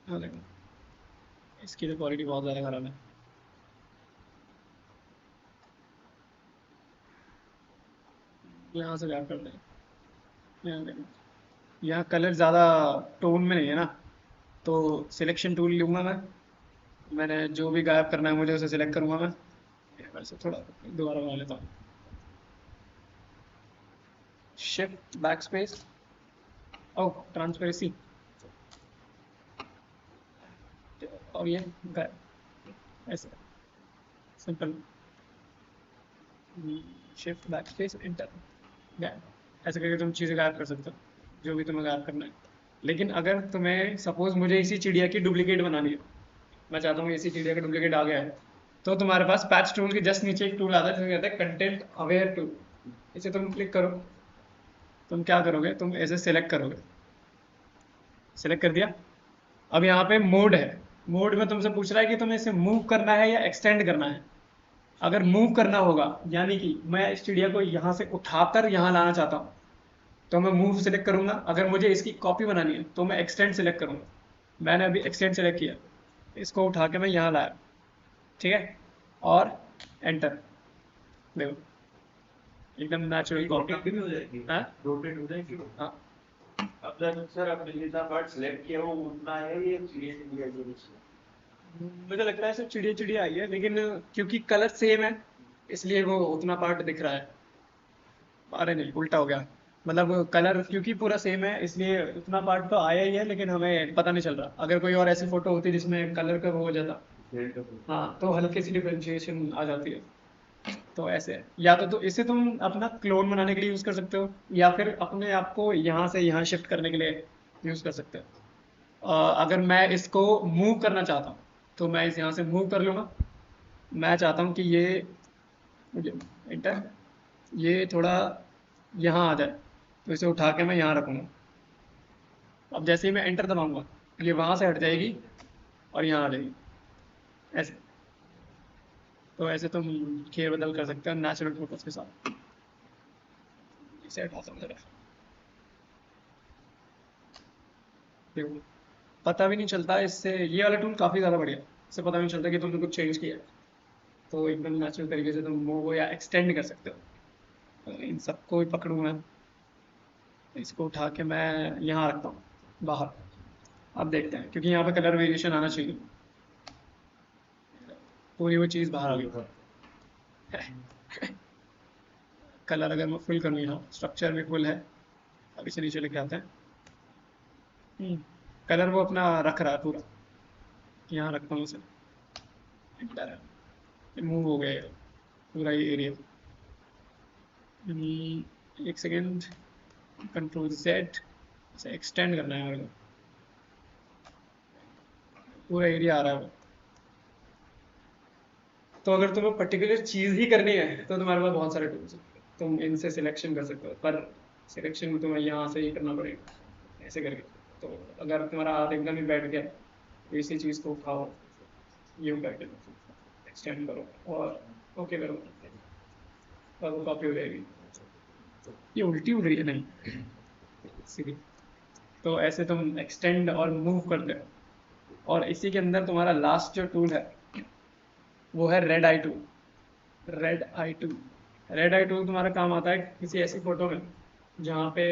हाँ देखो इसकी तो क्वालिटी बहुत ज़्यादा ख़राब है। यहाँ से क्या कर दें, यहाँ देखो, यहाँ कलर ज़्यादा टोन में नहीं है ना, तो सिलेक्शन टूल लूँगा मैं। मैंने जो भी गायब करना है मुझे उसे सिलेक्ट करूँगा मैं। वैसे थोड़ा दोबारा बना लेता हूँ, शिफ्ट बैक स्पेस, ओह ट्रांसपेरेंसी, और ये गायब, ऐसे simple. Shift back space inter, गायब। ऐसे करके तुम चीज़ें गायब कर सकते हो, जो भी तुम्हें गायब करना है। लेकिन अगर तुम्हें सपोज मुझे इसी चिड़िया की डुप्लीकेट बनानी है, मैं चाहता हूँ इसी चिड़िया का डुप्लीकेट आ गया है, तो तुम्हारे पास पैच टूल के जस्ट नीचे एक टूल आता है जिसे कहते हैं कंटेंट अवेयर टूल। इसे तुम क्लिक करो, तुम क्या करोगे, तुम ऐसे सेलेक्ट करोगे, सेलेक्ट कर दिया। अब यहाँ पे मोड है, मोड में तुमसे पूछ रहा है कि तुम्हें इसे मूव करना है या एक्सटेंड करना है। अगर मूव करना होगा, यानी कि मैं इस चिड़िया को यहाँ से उठाकर यहाँ लाना चाहता हूँ, तो मैं मूव सेलेक्ट करूंगा। अगर मुझे इसकी कॉपी बनानी है तो मैं एक्सटेंड सेलेक्ट करूंगा। मैंने अभी एक्सटेंड सेलेक्ट किया, इसको उठा के मैं यहाँ लाया, ठीक है, और एंटर। देखो एकदम नेचुरल कॉपी। रोटेट भी नहीं हो जाएगी? हाँ रोटेट हो जाएगी? हाँ। अब तक सर आपने जितना पार्ट सिलेक्ट किया वो उतना है, ये चिड़िया चिड़िया जो मुझे लगता है सिर्फ चिड़िया चिड़िया आई है, लेकिन क्योंकि कलर सेम है इसलिए वो उतना पार्ट दिख रहा है। अरे नहीं, उल्टा हो गया। मतलब कलर क्योंकि पूरा सेम है इसलिए उतना पार्ट तो आया ही है, लेकिन हमें पता नहीं चल रहा। अगर कोई और ऐसी फोटो होती जिसमें कलर का वो हो जाता, हाँ, तो हल्की सी डिफरेंशिएशन आ जाती है। तो ऐसे है, या तो इसे तुम अपना क्लोन बनाने के लिए यूज कर सकते हो, या फिर अपने आप को यहाँ से यहाँ शिफ्ट करने के लिए यूज कर सकते हो। अगर मैं इसको मूव करना चाहता हूँ तो मैं इस यहाँ से मूव कर लूँगा। मैं चाहता हूँ कि ये इंटर, ये थोड़ा यहाँ आ जाए, तो इसे उठा के मैं यहाँ रखूँगा। अब जैसे ही मैं एंटर दबाऊंगा ये वहाँ से हट जाएगी और यहाँ आ जाएगी, ऐसे। तो ऐसे तुम खेल बदल कर सकते हो नेचुरल फोटोज के साथ। इसे हटाता हूँ जरा, देखो पता भी नहीं चलता इससे। ये वाला टूल काफ़ी ज़्यादा बढ़िया है, इससे पता भी नहीं चलता कि तुमने कुछ चेंज किया है। तो एकदम नेचुरल तरीके से तुम मूव या एक्सटेंड कर सकते हो। तो इन सबको भी पकड़ूँ मैं, इसको उठा के मैं यहाँ रखता हूँ बाहर। अब देखते हैं, क्योंकि यहाँ पे कलर वेरिएशन आना चाहिए। पूरी वो चीज़ बाहर आ गई। कलर अगर मैं फुल करूँ, यहाँ स्ट्रक्चर भी फुल है। अब इसे नीचे लेके आते हैं। कलर वो अपना रख रहा है पूरा, यहाँ रखता हूँ इसे, मूव हो गया ये पूरा ये एरिया। एक सेकेंड, कंट्रोल जेड, इसे एक्सटेंड करना है मेरे को, पूरा एरिया आ रहा है वो। तो अगर तुम्हें पर्टिकुलर चीज़ ही करनी है तो तुम्हारे पास बहुत सारे टूल्स हैं, तुम इनसे सिलेक्शन कर सकते हो, पर सिलेक्शन में तुम्हें यहाँ से ही करना पड़ेगा ऐसे करके। तो अगर तुम्हारा हाथ एकदम ही बैठ गया तो इसी चीज़ को उठाओ, यूँ करके एक्सटेंड करो और ओके करो, और वो कॉपी हो जाएगी। ये उल्टी उड़ रही है, नहीं सीधी। तो ऐसे तुम एक्सटेंड और मूव करते हो। और इसी के अंदर तुम्हारा लास्ट जो टूल है वो है red I tool. Red I tool, red I tool तुम्हारा काम आता है किसी ऐसी फोटो में जहाँ पे,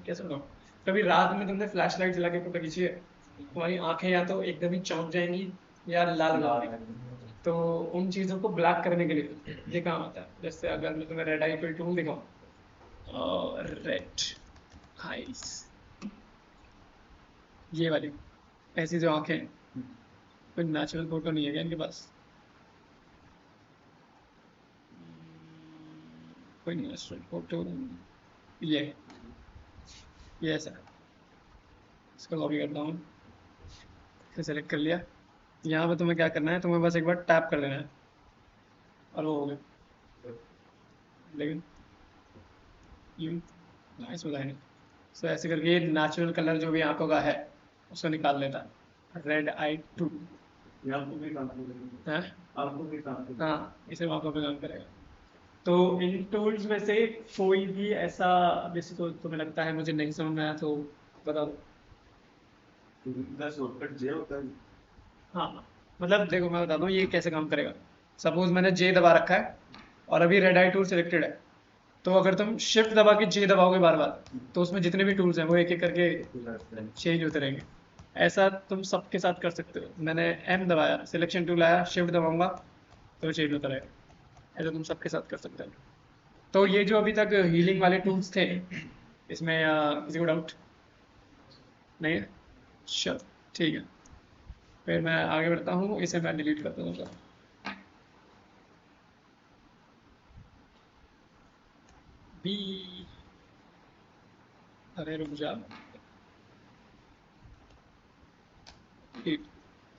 कैसे बताऊँ, कभी रात में तुमने फ्लैश लाइट जला के फोटो खींची है, तुम्हारी आंखें या तो एकदम ही चौंक जाएंगी या लाल हो जाएंगी। तो उन चीज़ों को ब्लैक करने के लिए ये काम आता है। जैसे अगर मैं तुम्हें रेड आई टूल दिखाऊँ, रेड आइस, ये वाली ऐसी जो आंखें हैं, कोई नेचुरल फोटो नहीं है क्या इनके पास? कोई नहीं नेचुरल फोटो। ये ऐसा है, इसको कॉपी करता हूँ, फिर सेलेक्ट कर लिया। यहाँ पे तुम्हें क्या करना है, तुम्हें बस एक बार टैप कर देना है और वो हो गया। लेकिन यूँ इसमें नहीं। सो ऐसे करके ये नेचुरल कलर जो भी आंखों का है उसको निकाल लेता है। रेड आई टू, आपको भी काम करेगा। है, आपको भी काम करेगा। हाँ, इसे आंखों पे काम करेगा। तो इन टूल्स में से कोई भी ऐसा जैसे तो तुम्हें लगता है मुझे नहीं समझ में आया तो बता दो। शॉर्टकट जे होता है। हाँ, मतलब देखो मैं बताता हूँ ये कैसे काम करेगा। सपोज मैंने जे दबा रखा है और अभी रेड आई टूल सिलेक्टेड है, तो अगर तुम शिफ्ट दबा के जे दबाओगे बार बार तो उसमें जितने भी टूल्स हैं वो एक एक करके चेंज होते रहेंगे। ऐसा तुम सबके साथ कर सकते हो। मैंने एम दबाया, सिलेक्शन टूल आया, शिफ्ट दबाऊंगा तो चेंज होता रहेगा। ऐसा तुम सबके साथ कर सकते हो। तो ये जो अभी तक हीलिंग वाले टूल्स थे, इसमें किसी को डाउट नहीं है? चलो ठीक है। फिर मैं आगे बढ़ता हूँ, इसे मैं डिलीट कर दूँगा। बी, अरे रुक जा।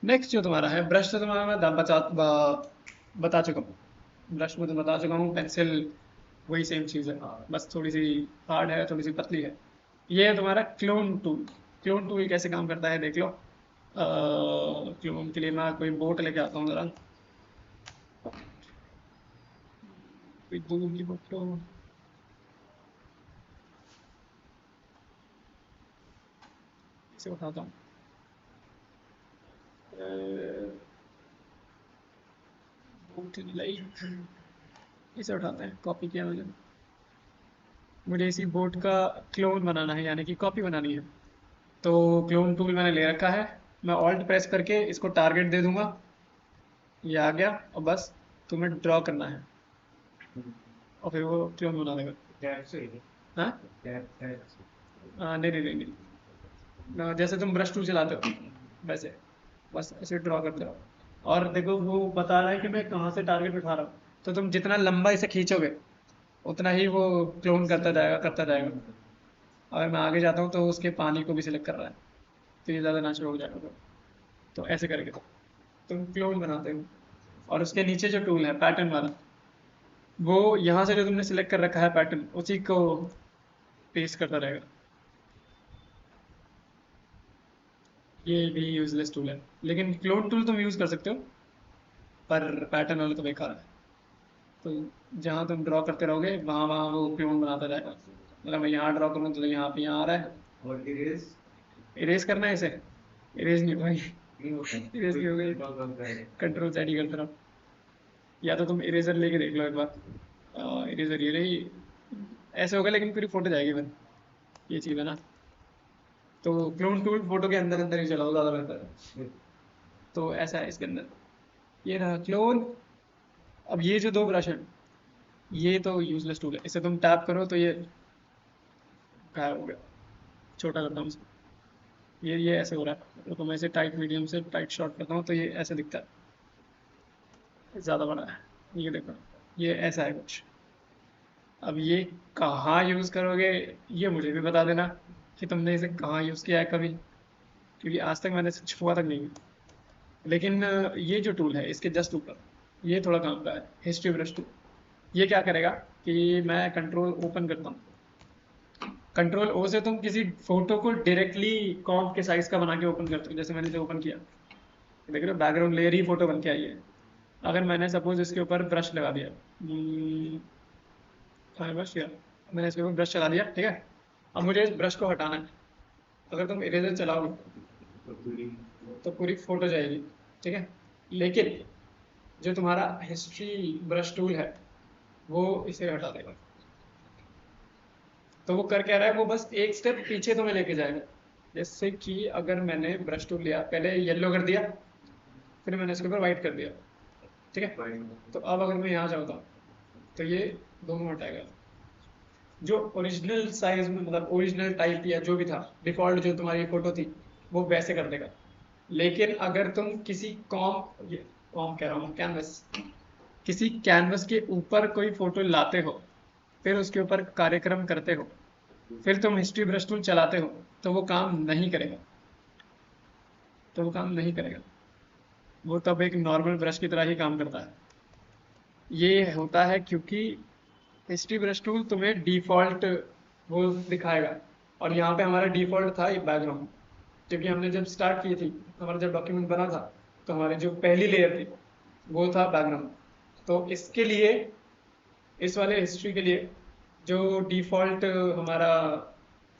नेक्स्ट जो तुम्हारा है ब्रश, तो तुम्हारा मैं बता चुका हूँ। ब्रश में तो बता चुका हूँ, पेंसिल वही सेम चीज़ है, बस थोड़ी सी हार्ड है, थोड़ी सी पतली है। ये है तुम्हारा क्लोन टूल। क्लोन टूल कैसे काम करता है देख लो। क्लोन के लिए मैं कोई बोट लेके आता हूँ ज़रा, कोई दूर की फोटो, इसे उठाता हूँ। बोट लाइट, इसे उठाते हैं, कॉपी किया मैंने। मुझे इसी बोट का क्लोन बनाना है, यानी कि कॉपी बनानी है। तो क्लोन टूल मैंने ले रखा है, मैं ऑल्ट प्रेस करके इसको टारगेट दे दूंगा, ये आ गया। और बस तुम्हें ड्रॉ करना है और फिर वो क्लोन बना देगा। हाँ, नहीं नहीं नहीं नहीं, जैसे तुम ब्रश टूल चलाते हो वैसे, बस ऐसे ड्रॉ करते रहो। और देखो वो बता रहा है कि मैं कहाँ से टारगेट उठा रहा हूँ, तो तुम जितना लंबा इसे खींचोगे उतना ही वो क्लोन करता जाएगा करता जाएगा। अगर मैं आगे जाता हूँ तो उसके पानी को भी सिलेक्ट कर रहा है, तो ये ज़्यादा नेचुरल हो जाएगा। तो ऐसे करके तुम क्लोन बनाते हो। और उसके नीचे जो टूल है पैटर्न वाला, वो यहाँ से जो तुमने सिलेक्ट कर रखा है पैटर्न, उसी को पेस्ट करता रहेगा। ये भी यूजलेस टूल है, लेकिन क्लोन टूल तुम यूज़ कर सकते हो, पर पैटर्न वाला तो बेकार है। तो जहाँ तुम ड्रॉ करते रहोगे वहाँ वहाँ वो क्लोन बनाता जाएगा। मतलब मैं यहाँ ड्रॉ करूँ तो यहाँ पे यहाँ आ रहा है। और इरेज इरेज करना है इसे, इरेज नहीं भाई, इरेज की हो गई, कंट्रोल Z ही करते रहो। या तो तुम इरेजर लेके देख लो एक बार, इरेजर ये रही, ऐसे होगा लेकिन पूरी फोटो जाएगी फिर, ये चीज़ है ना। तो क्लोन टूल फोटो के अंदर अंदर ही चलाओ, ज़्यादा बेहतर है। तो ऐसा है इसके अंदर, ये रहा क्लोन। अब ये जो दो ब्रश हैं, ये तो यूजलेस टूल है, इसे तुम टैप करो तो ये गायब हो गया। छोटा करता हूँ इसे, ये ऐसे हो रहा है, तो मैं इसे टाइट मीडियम से टाइट शॉर्ट करता हूँ तो ये ऐसे दिखता है, ज़्यादा बड़ा है। ये देखो, ये ऐसा है कुछ। अब ये कहाँ यूज़ करोगे, ये मुझे भी बता देना कि तुमने इसे कहाँ यूज़ किया है कभी, क्योंकि आज तक मैंने इसे छुआ तक नहीं है। लेकिन ये जो टूल है इसके जस्ट ऊपर, ये थोड़ा काम का है, हिस्ट्री ब्रश टूल। ये क्या करेगा कि मैं कंट्रोल ओपन करता हूँ, कंट्रोल ओ से तुम किसी फोटो को डायरेक्टली कॉम्प के साइज का बना के ओपन करते हो। जैसे मैंने इसे ओपन किया, देख रहे हो बैकग्राउंड लेयर ही फोटो बन के आई है। अगर मैंने सपोज इसके ऊपर ब्रश लगा दिया, ब्रश या मैंने इसके ऊपर ब्रश चला दिया, ठीक है। अब मुझे इस ब्रश को हटाना है, अगर तुम इरेजर चलाओगे तो पूरी फोटो जाएगी, ठीक है। लेकिन जो तुम्हारा हिस्ट्री ब्रश टूल है वो इसे हटा देगा। तो वो कर क्या रहा है, वो बस एक स्टेप पीछे तुम्हें लेके जाएगा। जैसे कि अगर मैंने ब्रश टूल लिया, पहले येलो कर दिया, फिर मैंने इसके ऊपर वाइट कर दिया, ठीक है। तो अब अगर मैं यहाँ चाहता हूँ तो ये दोनों हटाएगा। जो ओरिजिनल साइज में, मतलब ओरिजिनल टाइप या जो भी था डिफॉल्ट जो तुम्हारी फोटो थी, वो वैसे कर देगा। लेकिन अगर तुम किसी कॉम कह रहा हूँ, कैनवस, किसी कैनवस के ऊपर कोई फोटो लाते हो, फिर उसके ऊपर कार्यक्रम करते हो, फिर तुम हिस्ट्री ब्रश टूल चलाते हो, तो वो काम नहीं करेगा। तो वो काम नहीं करेगा, वो तब एक नॉर्मल ब्रश की तरह ही काम करता है। ये होता है क्योंकि हिस्ट्री ब्रश टूल तुम्हें डिफ़ॉल्ट वो दिखाएगा, और यहाँ पे हमारा डिफ़ॉल्ट था ये बैकग्राउंड। क्योंकि हमने जब स्टार्ट की थी, हमारा जब डॉक्यूमेंट बना था, तो हमारी जो पहली लेयर थी वो था बैकग्राउंड। तो इसके लिए, इस वाले हिस्ट्री के लिए जो डिफ़ॉल्ट हमारा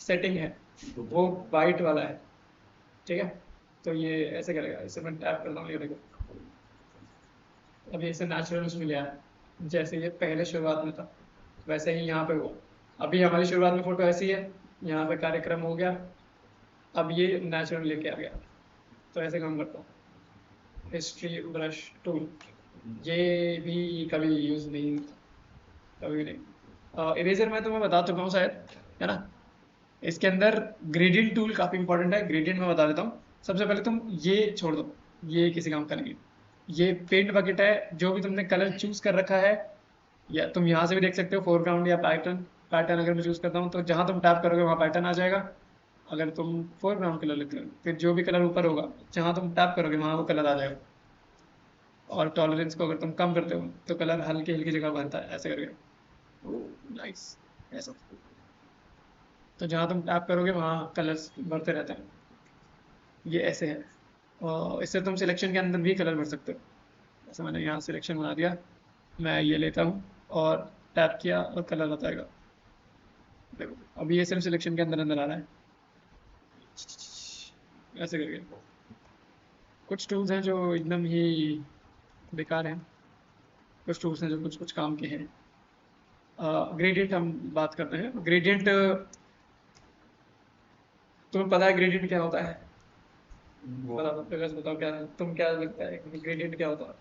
सेटिंग है वो वाइट वाला है, ठीक है। तो ये ऐसे करेगा, इसे मैं टैप करता हूँ, ये देखो अभी इसे नेचुरल उसमें लिया है, जैसे ये पहले शुरुआत में था वैसे ही यहाँ पे हुआ। अभी हमारी शुरुआत में फोटो ऐसी है, यहाँ पे कार्यक्रम हो गया, अब ये नेचुरल लेके आ गया। तो ऐसे काम करता हूँ हिस्ट्री ब्रश टूल। ये भी कभी यूज़ नहीं, कभी नहीं। इरेजर मैं तुम्हें बता चुका हूँ शायद, है ना। इसके अंदर ग्रेडियंट टूल काफ़ी इंपॉर्टेंट है, ग्रेडियंट मैं बता देता हूँ। सबसे पहले तुम ये छोड़ दो, ये किसी काम का नहीं है। ये पेंट बकेट है, जो भी तुमने कलर चूज कर रखा है, या तुम यहाँ से भी देख सकते हो फोरग्राउंड या पैटर्न। पैटर्न अगर मैं चूज करता हूँ तो जहाँ तुम टैप करोगे वहाँ पैटर्न आ जाएगा। अगर तुम फोरग्राउंड कलर लेते हो फिर जो भी कलर ऊपर होगा, जहाँ तुम टैप करोगे वहाँ वो कलर आ जाएगा। और टॉलरेंस को अगर तुम कम करते हो तो कलर हल्की हल्की जगह भरता है ऐसे करके। नाइस। ऐसा। तो जहाँ तुम टैप करोगे वहाँ कलर्स भरते रहते हैं। ये ऐसे है। और इससे तुम सिलेक्शन के अंदर भी कलर भर सकते हो। जैसे मैंने यहाँ सिलेक्शन बना दिया, मैं ये लेता हूँ और टैप किया और कलर बताएगा। देखो अभी ये सिर्फ सिलेक्शन के अंदर अंदर आ रहा है ऐसे करके। कुछ टूल्स हैं जो एकदम ही बेकार हैं, कुछ टूल्स हैं जो कुछ कुछ काम के हैं। ग्रेडियंट हम बात करते हैं। ग्रेडियंट, तुम्हें पता है ग्रेडियंट क्या होता है? बताओ प्रकाश, बताओ क्या तुम क्या लगता है ग्रेडियंट क्या होता है?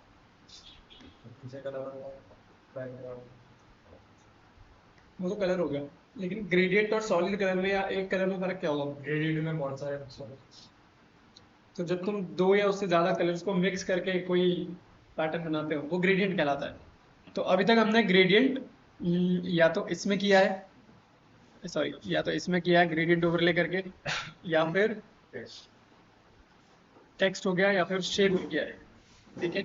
वो तो कलर हो गया, लेकिन ग्रेडियंट और सॉलिड कलर में या एक कलर में फर्क क्या होगा? ग्रेडियंट में बहुत सारे तो जब तुम दो या उससे ज्यादा कलर्स को मिक्स करके कोई पैटर्न बनाते हो वो ग्रेडियंट कहलाता है। तो अभी तक हमने ग्रेडियंट या तो इसमें किया है, सॉरी, या तो इसमें किया है ग्रेडियंट ओवरले करके, या फिर टेक्स्ट हो गया, या फिर शेप हो गया है। ठीक है।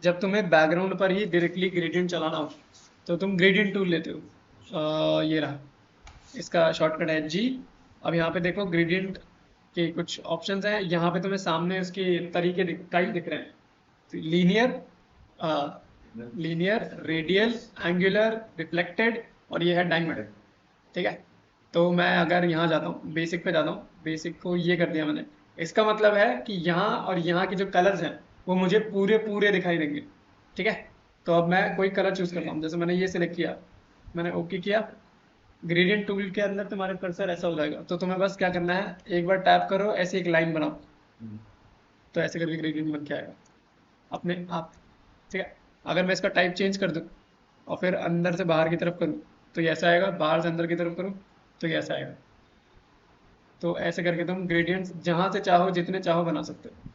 जब तुम्हें बैकग्राउंड पर ही डायरेक्टली ग्रेडियंट चलाना हो तो तुम ग्रेडियंट टूल लेते हो। ये रहा, इसका शॉर्टकट है जी। अब यहाँ पे देखो ग्रेडियंट के कुछ ऑप्शंस हैं, यहाँ पे तुम्हें सामने उसके तरीके कई दिख रहे हैं। Linear, linear, radial, angular, reflected, और ये है डायमंड। ठीक है। तो मैं अगर यहाँ जाता हूँ, बेसिक पे जाता हूँ, बेसिक को ये कर दिया मैंने। इसका मतलब है कि यहाँ और यहाँ के जो कलर्स हैं वो मुझे पूरे पूरे दिखाई देंगे। ठीक है। तो अब मैं कोई कलर चूज करता हूँ, जैसे मैंने ये सिलेक्ट किया, मैंने ओके किया। ग्रेडियंट टूल के अंदर तुम्हारे कर्सर ऐसा हो जाएगा, तो तुम्हें बस क्या करना है, एक बार टैप करो, ऐसे एक लाइन बनाओ, तो ऐसे करके ग्रेडियंट बन के आएगा अपने आप। ठीक है। अगर मैं इसका टाइप चेंज कर दूँ और फिर अंदर से बाहर की तरफ करूँ तो ये ऐसा आएगा, बाहर से अंदर की तरफ करूँ तो ये ऐसा आएगा। तो ऐसे करके तुम ग्रेडियंट्स जहाँ से चाहो जितने चाहो बना सकते हो।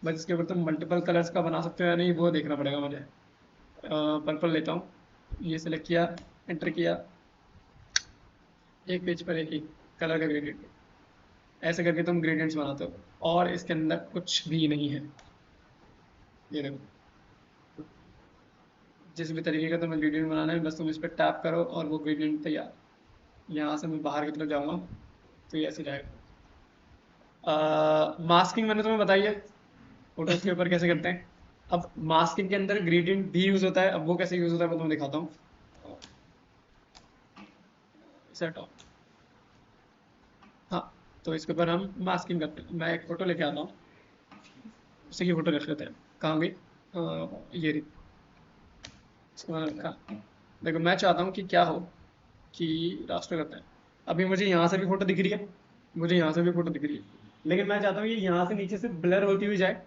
बस इसके ऊपर तुम मल्टीपल कलर्स का बना सकते हो या नहीं वो देखना पड़ेगा मुझे। पर्पल लेता हूँ, ये सिलेक्ट किया, एंटर किया, एक पेज पर एक ही कलर का ग्रेडियंट। ऐसे करके तुम ग्रेडियंट्स बनाते हो और इसके अंदर कुछ भी नहीं है। ये देखो, जिस भी तरीके का तुम्हें ग्रेडियंट बनाना है बस तुम इस पर टैप करो और वो ग्रेडियंट तैयार। यहाँ से मैं बाहर की तरफ जाऊँगा तो ये ऐसे जाएगा। मास्किंग मैंने तुम्हें बताई है, फोटोज के ऊपर कैसे करते हैं। अब मास्किंग के अंदर ग्रेडियंट भी यूज होता है, अब वो कैसे यूज होता है मैं तुम्हें दिखाता हूँ। सेट ऑफ, हाँ, तो इसके ऊपर हम मास्किंग करते हैं। मैं एक फोटो लेके आता हूँ, उसी की फोटो रख लेते हैं। कहाँ गई? ये रही, इसको मैंने रखा। देखो मैं चाहता हूँ कि क्या हो कि रास्टर करते हैं। अभी मुझे यहाँ से भी फोटो दिख रही है, मुझे यहाँ से भी फोटो दिख रही है, लेकिन मैं चाहता हूँ ये यहाँ से नीचे से ब्लर होती हुई जाए।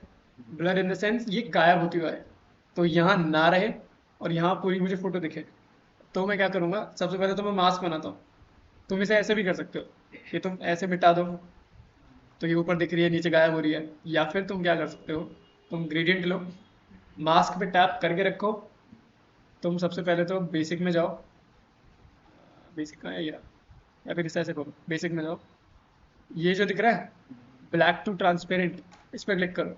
ब्लर इन द सेंस ये गायब होती हुई आए, तो यहाँ ना रहे और यहाँ पूरी मुझे फोटो दिखे। तो मैं क्या करूँगा, सबसे पहले तो मैं मास्क बनाता हूँ। तुम इसे ऐसे भी कर सकते हो कि तुम ऐसे मिटा दो तो ये ऊपर दिख रही है, नीचे गायब हो रही है। या फिर तुम क्या कर सकते हो, तुम ग्रेडियंट लो, मास्क पे टैप करके रखो। तुम सबसे पहले तो बेसिक में जाओ, बेसिक का है या फिर इस ऐसे करो, बेसिक में जाओ, ये जो दिख रहा है ब्लैक टू ट्रांसपेरेंट, इस पर क्लिक करो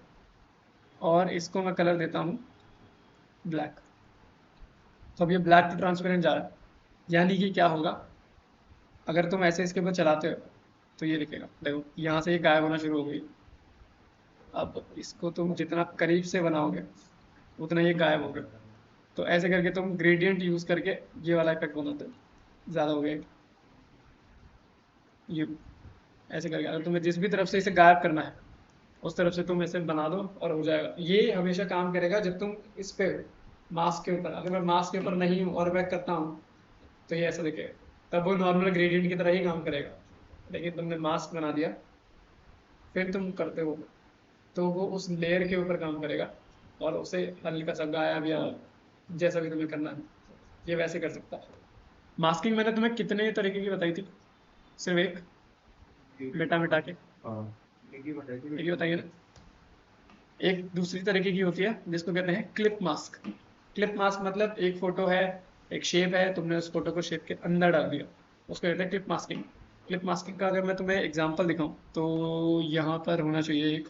और इसको मैं कलर देता हूँ ब्लैक। तो अब ये ब्लैक टू ट्रांसपेरेंट जा रहा है, यानी कि क्या होगा, अगर तुम ऐसे इसके ऊपर चलाते हो तो ये दिखेगा। देखो यहाँ से ये गायब होना शुरू हो गई। अब इसको तुम जितना करीब से बनाओगे उतना ये गायब होगा। तो ऐसे करके तुम ग्रेडियंट यूज करके ये वाला इफेक्ट बनाते हो। ज़्यादा हो गया ये, ऐसे करके अगर तुम्हें जिस भी तरफ से इसे गायब करना है उस तरफ से तुम ऐसे बना दो और हो जाएगा। ये हमेशा काम करेगा जब तुम इस पे मास्क के ऊपर, अगर मैं मास्क के ऊपर नहीं हूँ और बैक करता हूँ तो ये ऐसा दिखेगा, तब वो नॉर्मल ग्रेडियंट की तरह ही काम करेगा। लेकिन तुमने मास्क बना दिया फिर तुम करते हो तो वो उस लेयर के ऊपर काम करेगा और उसे हल्का सा गायब या जैसा भी तुम्हें करना है ये वैसे कर सकता है। मास्किंग मैंने तुम्हें कितने तरीके की बताई थी? सिर्फ एक, मिटा मिटा के हाँ एक ही बताइए ना। एक दूसरी तरीके की होती है जिसको कहते हैं क्लिप मास्क। क्लिप मास्क मतलब एक फोटो है, एक शेप है, तुमने उस फोटो को शेप के अंदर डाल दिया, उसको कहते हैं क्लिप मास्किंग। क्लिप मास्किंग का अगर मैं तुम्हें एग्जांपल दिखाऊं तो यहाँ पर होना चाहिए एक,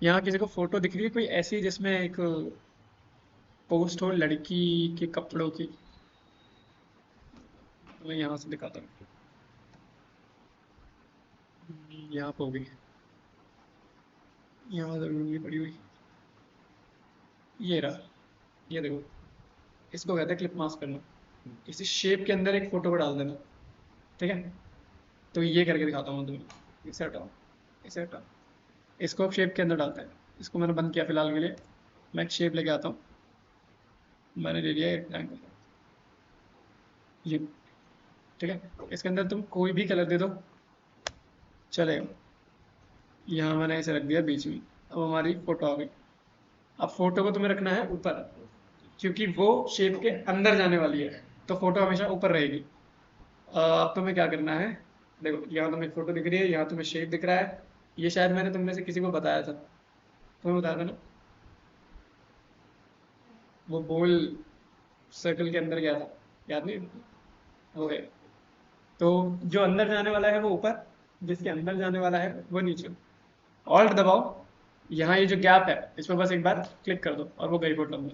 यहाँ किसी को फोटो दिख रही है कोई ऐसी जिसमें एक पोस्ट हो लड़की के कपड़ों की, तो मैं यहाँ से दिखाता हूँ। यहाँ पर होगी, यहाँ जरूर होगी पड़ी हुई, ये रहा, ये देखो, इसको कहते हैं क्लिप मास्क करना। किसी शेप के अंदर एक फोटो को डाल देना, ठीक है। तो ये करके दिखाता हूँ तुम्हें, इसे हटाओ, इसे हटाओ, इसको अब शेप के अंदर डालते हैं। इसको मैंने बंद किया फिलहाल के लिए, मैं एक शेप लेके आता हूँ। मैंने ले लिया एक ट्रायंगल, ये, ठीक है। इसके अंदर तुम कोई भी कलर दे दो चलेगा। यहाँ मैंने इसे रख दिया बीच में, अब हमारी फोटो आ गई। अब फोटो को तुम्हें रखना है ऊपर, क्योंकि वो शेप के अंदर जाने वाली है, तो फोटो हमेशा ऊपर रहेगी। अब तुम्हें क्या करना है, देखो यहाँ तुम्हें फोटो दिख रही है, यहाँ तुम्हें शेप दिख रहा है। ये शायद मैंने तुम में से किसी को बताया था, तुम्हें बताया था ना, वो गोल सर्कल के अंदर गया था, याद नहीं? वो है, तो जो अंदर जाने वाला है वो ऊपर, जिसके अंदर जाने वाला है वो नीचे। ऑल्ट दबाओ, यहाँ ये जो गैप है इस पर बस एक बार क्लिक कर दो और वो गई फोटो में।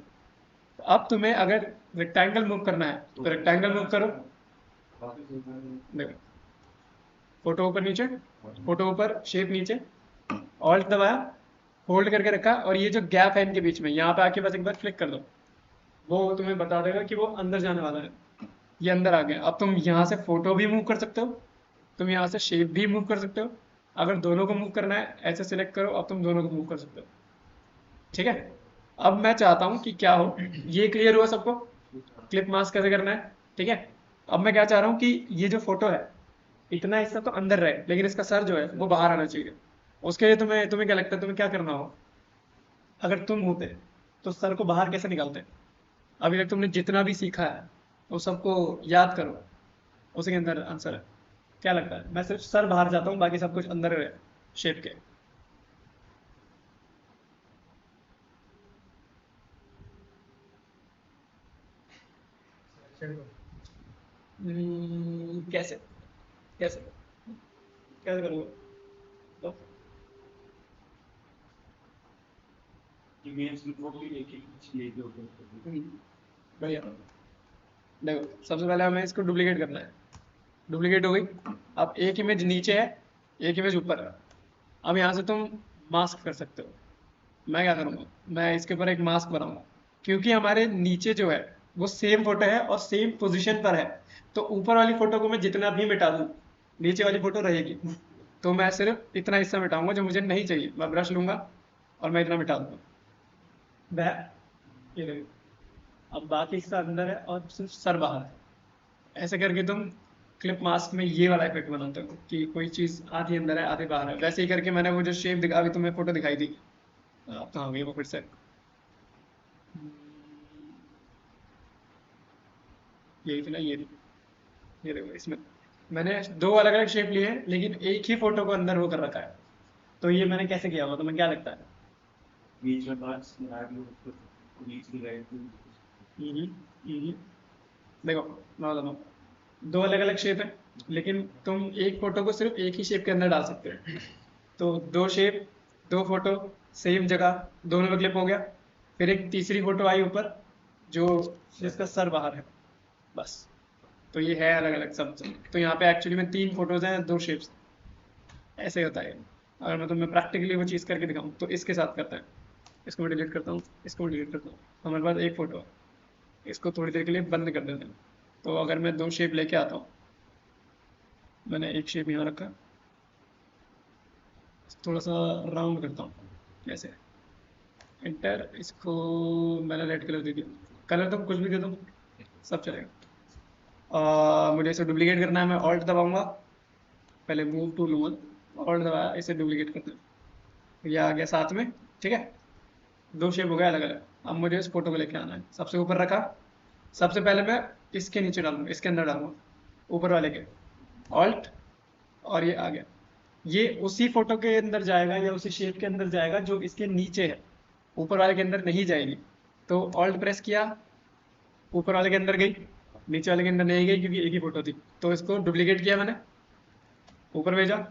अब तुम्हें अगर रेक्टेंगल मूव करना है तो रेक्टेंगल मूव करो, देखो फोटो ऊपर नीचे, फोटो ऊपर शेप नीचे, ऑल्ट दबाया, होल्ड करके रखा, और ये जो गैप है इनके बीच में यहाँ पे आके बस एक बार क्लिक कर दो, वो तुम्हें बता देगा कि वो अंदर जाने वाला है। ये अंदर आ गया। अब तुम यहाँ से फोटो भी मूव कर सकते हो, तुम यहाँ से शेप भी मूव कर सकते हो। अगर दोनों को मूव करना है ऐसे सिलेक्ट करो, अब तुम दोनों को मूव कर सकते हो, ठीक है। अब मैं चाहता हूँ कि क्या हो, ये क्लियर हुआ सबको क्लिप मास्क कैसे करना है, ठीक है। अब मैं क्या चाह रहा हूँ कि ये जो फोटो है इतना हिस्सा तो अंदर रहे, लेकिन इसका सर जो है वो बाहर आना चाहिए। उसके लिए तुम्हें तुम्हें क्या लगता है तुम्हें क्या करना हो, अगर तुम होते तो सर को बाहर कैसे निकालते? अभी तक तुमने जितना भी सीखा है वो सबको याद करो, उसी के अंदर आंसर है। क्या लगता है? मैं सिर्फ सर बाहर जाता हूँ, बाकी सब कुछ अंदर है शेप के। कैसे कैसे कैसे करूँगा तो? इमेज को भी एक एक चीज जो बढ़िया, देखो सबसे पहले हमें इसको डुप्लीकेट करना है। डुप्लीकेट हो गई। अब एक इमेज नीचे है, एक इमेज ऊपर है। अब यहाँ से तुम मास्क कर सकते हो। मैं क्या करूँगा, मैं इसके ऊपर एक मास्क बनाऊंगा, क्योंकि हमारे नीचे जो है वो सेम फोटो है और सेम पोजीशन पर है। तो ऊपर वाली फोटो को मैं जितना भी मिटा दूँ नीचे वाली फोटो रहेगी। तो मैं सिर्फ इतना हिस्सा मिटाऊंगा जो मुझे नहीं चाहिए, मैं ब्रश लूंगा और मैं इतना मिटा दूंगा, ये देखो। अब बाकी हिस्सा अंदर है और सिर्फ सर बाहर है। ऐसे करके तुम क्लिप मास्क में ये वाला इफेक्ट बनाते हो कि कोई चीज़ आधी अंदर है आधी बाहर है। वैसे ही करके मैंने वो जो शेप दिखा, अभी तुम्हें फोटो दिखाई थी, अब कहाँ गई वो फिर से, यही थी ना, ये थी, ये देखो। इसमें मैंने दो अलग अलग शेप लिए हैं लेकिन एक ही फोटो को अंदर वो कर रखा है। तो ये मैंने कैसे किया हुआ, तुम्हें क्या लगता है? बीच में पार्ट्स बना के उसको बीच में राइट हम्म, हम्म। देखो मैं बताता हूँ, दो अलग अलग शेप है लेकिन तुम एक फोटो को सिर्फ एक ही शेप के अंदर डाल सकते हो। तो दो शेप, दो फोटो, सेम जगह, दोनों में क्लिप हो गया। फिर एक तीसरी फोटो आई ऊपर जो, जिसका सर बाहर है, बस। तो ये है अलग अलग सब। तो यहाँ पे एक्चुअली में तीन फोटोज हैं, दो शेप्स, ऐसे होता है। अगर मैं तुम्हें प्रैक्टिकली वो चीज़ करके दिखाऊँ तो इसके साथ करता है। इसको मैं डिलीट करता हूँ, इसको मैं डिलीट करता हूँ, हमारे पास एक फोटो है। इसको थोड़ी देर के लिए बंद कर देते हैं। तो अगर मैं दो शेप लेके आता हूँ, मैंने एक शेप यहाँ रखा, थोड़ा सा राउंड करता हूँ ऐसे, इंटर, इसको मैंने रेड कलर दे दिया। कलर तुम कुछ भी दे दो सब चलेगा। मुझे इसे डुप्लीकेट करना है, मैं ऑल्ट दबाऊंगा, पहले मूव टू लूँगा, ऑल्ट दबाया, इसे डुप्लीकेट करते हैं, ये आ गया साथ में, ठीक है। दो शेप हो गए अलग अलग। अब मुझे इस फोटो को लेके आना है, सबसे ऊपर रखा, सबसे पहले मैं इसके नीचे डालूंगा, इसके अंदर डालूंगा, ऊपर वाले के, ऑल्ट, और ये आ गया। ये उसी फोटो के अंदर जाएगा या उसी शेप के अंदर जाएगा जो इसके नीचे है, ऊपर वाले के अंदर नहीं जाएगी। तो ऑल्ट प्रेस किया, ऊपर वाले के अंदर गई, नीचे वाले के अंदर नहीं गई क्योंकि एक ही फोटो थी। तो इसको डुप्लीकेट किया मैंने, ऊपर भेजा,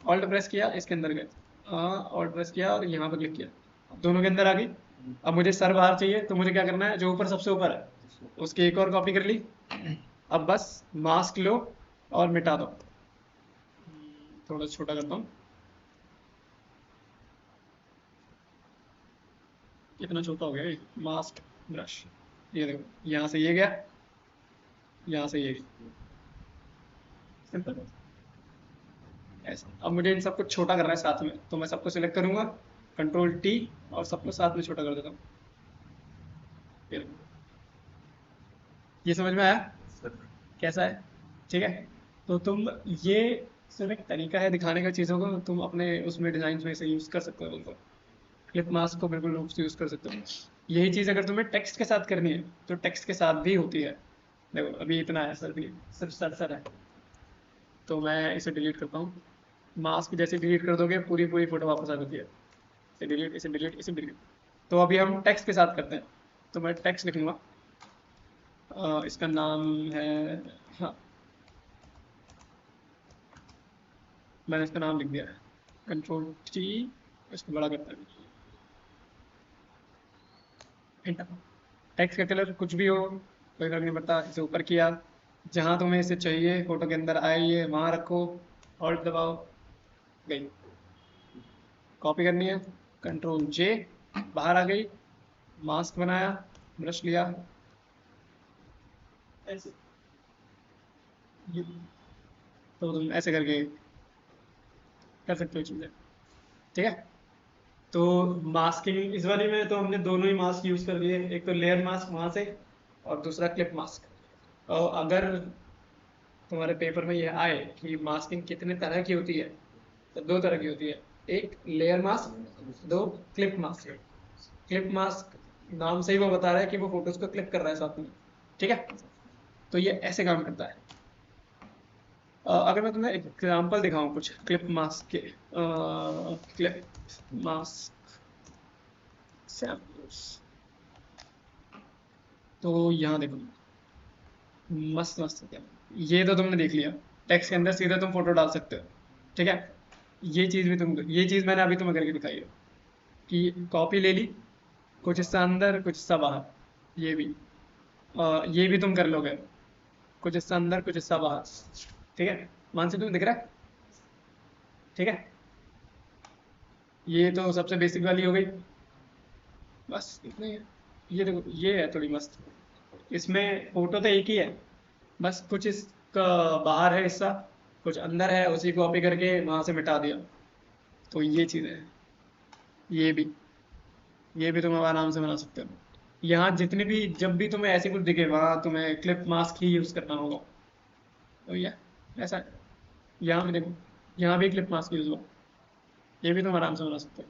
ऑल्ट प्रेस किया, इसके अंदर गए, हाँ ऑल्ट प्रेस किया और यहाँ पर क्लिक किया, अब दोनों के अंदर आ गई। अब मुझे सर बाहर चाहिए तो मुझे क्या करना है, जो ऊपर सबसे ऊपर है उसकी एक और कॉपी कर ली। अब बस मास्क लो और मिटा दो। थोड़ा छोटा करता हूँ, कितना छोटा हो गया ये मास्क ब्रश। ये देखो यहाँ से ये गया, यहाँ से ये गया, सिंपल ऐसा। अब मुझे इन सबको छोटा करना है साथ में, तो मैं सबको सिलेक्ट करूंगा, कंट्रोल टी, और सबको साथ में छोटा कर देता हूँ। ये देखो, ये समझ में आया कैसा है? ठीक है। तो तुम ये सिर्फ एक तरीका है दिखाने का चीज़ों को, तुम अपने उसमें डिजाइन में से यूज़ कर सकते हो उनको। क्लिप मास्क को बिल्कुल रूप से यूज़ कर सकते हो। यही चीज़ अगर तुम्हें टेक्स्ट के साथ करनी है तो टेक्स्ट के साथ भी होती है। देखो अभी इतना है, सर भी सिर्फ सर है, तो मैं इसे डिलीट करता हूँ। मास्क जैसे डिलीट कर दोगे पूरी पूरी फोटो वापस आ जाती है। इसे डिलीट, इसे डिलीट, इसे डिलीट। तो अभी हम टेक्स्ट के साथ करते हैं। तो मैं टेक्स्ट लिखूंगा, इसका नाम है, हाँ मैंने इसका नाम लिख दिया है, कंट्रोल टी, इसको बड़ा करता है, एंटर। टेक्स्ट का कलर कुछ भी हो कोई फर्क नहीं पड़ता, इसे ऊपर किया, जहाँ तुम्हें इसे चाहिए फोटो के अंदर आए ये वहाँ रखो, ऑल्ट दबाओ, गई। कॉपी करनी है, कंट्रोल जे, बाहर आ गई, मास्क बनाया, ब्रश लिया, ऐसे। तो तुम ऐसे करके कर सकते हो चीज़ें। ठीक है। तो मास्किंग इस वाली में तो हमने दोनों ही मास्क यूज़ कर लिए, एक तो लेयर मास्क वहाँ से और दूसरा क्लिप मास्क। और अगर तुम्हारे पेपर में ये आए कि मास्किंग कितने तरह की होती है, तो दो तरह की होती है, एक लेयर मास्क, दो क्लिप मास्क। क्लिप मास्क नाम से ही वो बता रहा है कि वो फोटोज को क्लिप कर रहा है साथ में। ठीक है। तो ये ऐसे काम करता है। अगर मैं तुम्हें एग्जांपल दिखाऊं कुछ क्लिप मास्क के, क्लिप मास्क सैम्पल्स, तो यहाँ देखो, मस्त मस्त क्या, ये तो तुमने देख लिया, टेक्स्ट के अंदर सीधा तुम फोटो डाल सकते हो। ठीक है। ये चीज़ भी तुम, ये चीज़ मैंने अभी तुम्हें करके दिखाई है कि कॉपी ले ली, कुछ हिस्सा अंदर कुछ हिस्सा बाहर। ये भी ये भी तुम कर लोगे, कुछ हिस्सा अंदर कुछ हिस्सा बाहर। ठीक है, मानसी तुम्हें दिख रहा है? ठीक है। ये तो सबसे बेसिक वाली हो गई, बस इतना ही है। ये देखो ये है थोड़ी मस्त, इसमें फोटो तो एक ही है, बस कुछ इसका बाहर है हिस्सा, कुछ अंदर है, उसी को कॉपी करके वहां से मिटा दिया। तो ये चीज़ है। ये भी, ये भी तुम आराम से बना सकते हो। यहाँ जितने भी, जब भी तुम्हें ऐसे कुछ दिखे वहाँ तुम्हें क्लिप मास्क ही यूज़ करना होगा। तो ये ऐसा है। यहाँ भी देखो, यहाँ भी क्लिप मास्क यूज़ हुआ, ये भी तुम आराम से बना सकते हो।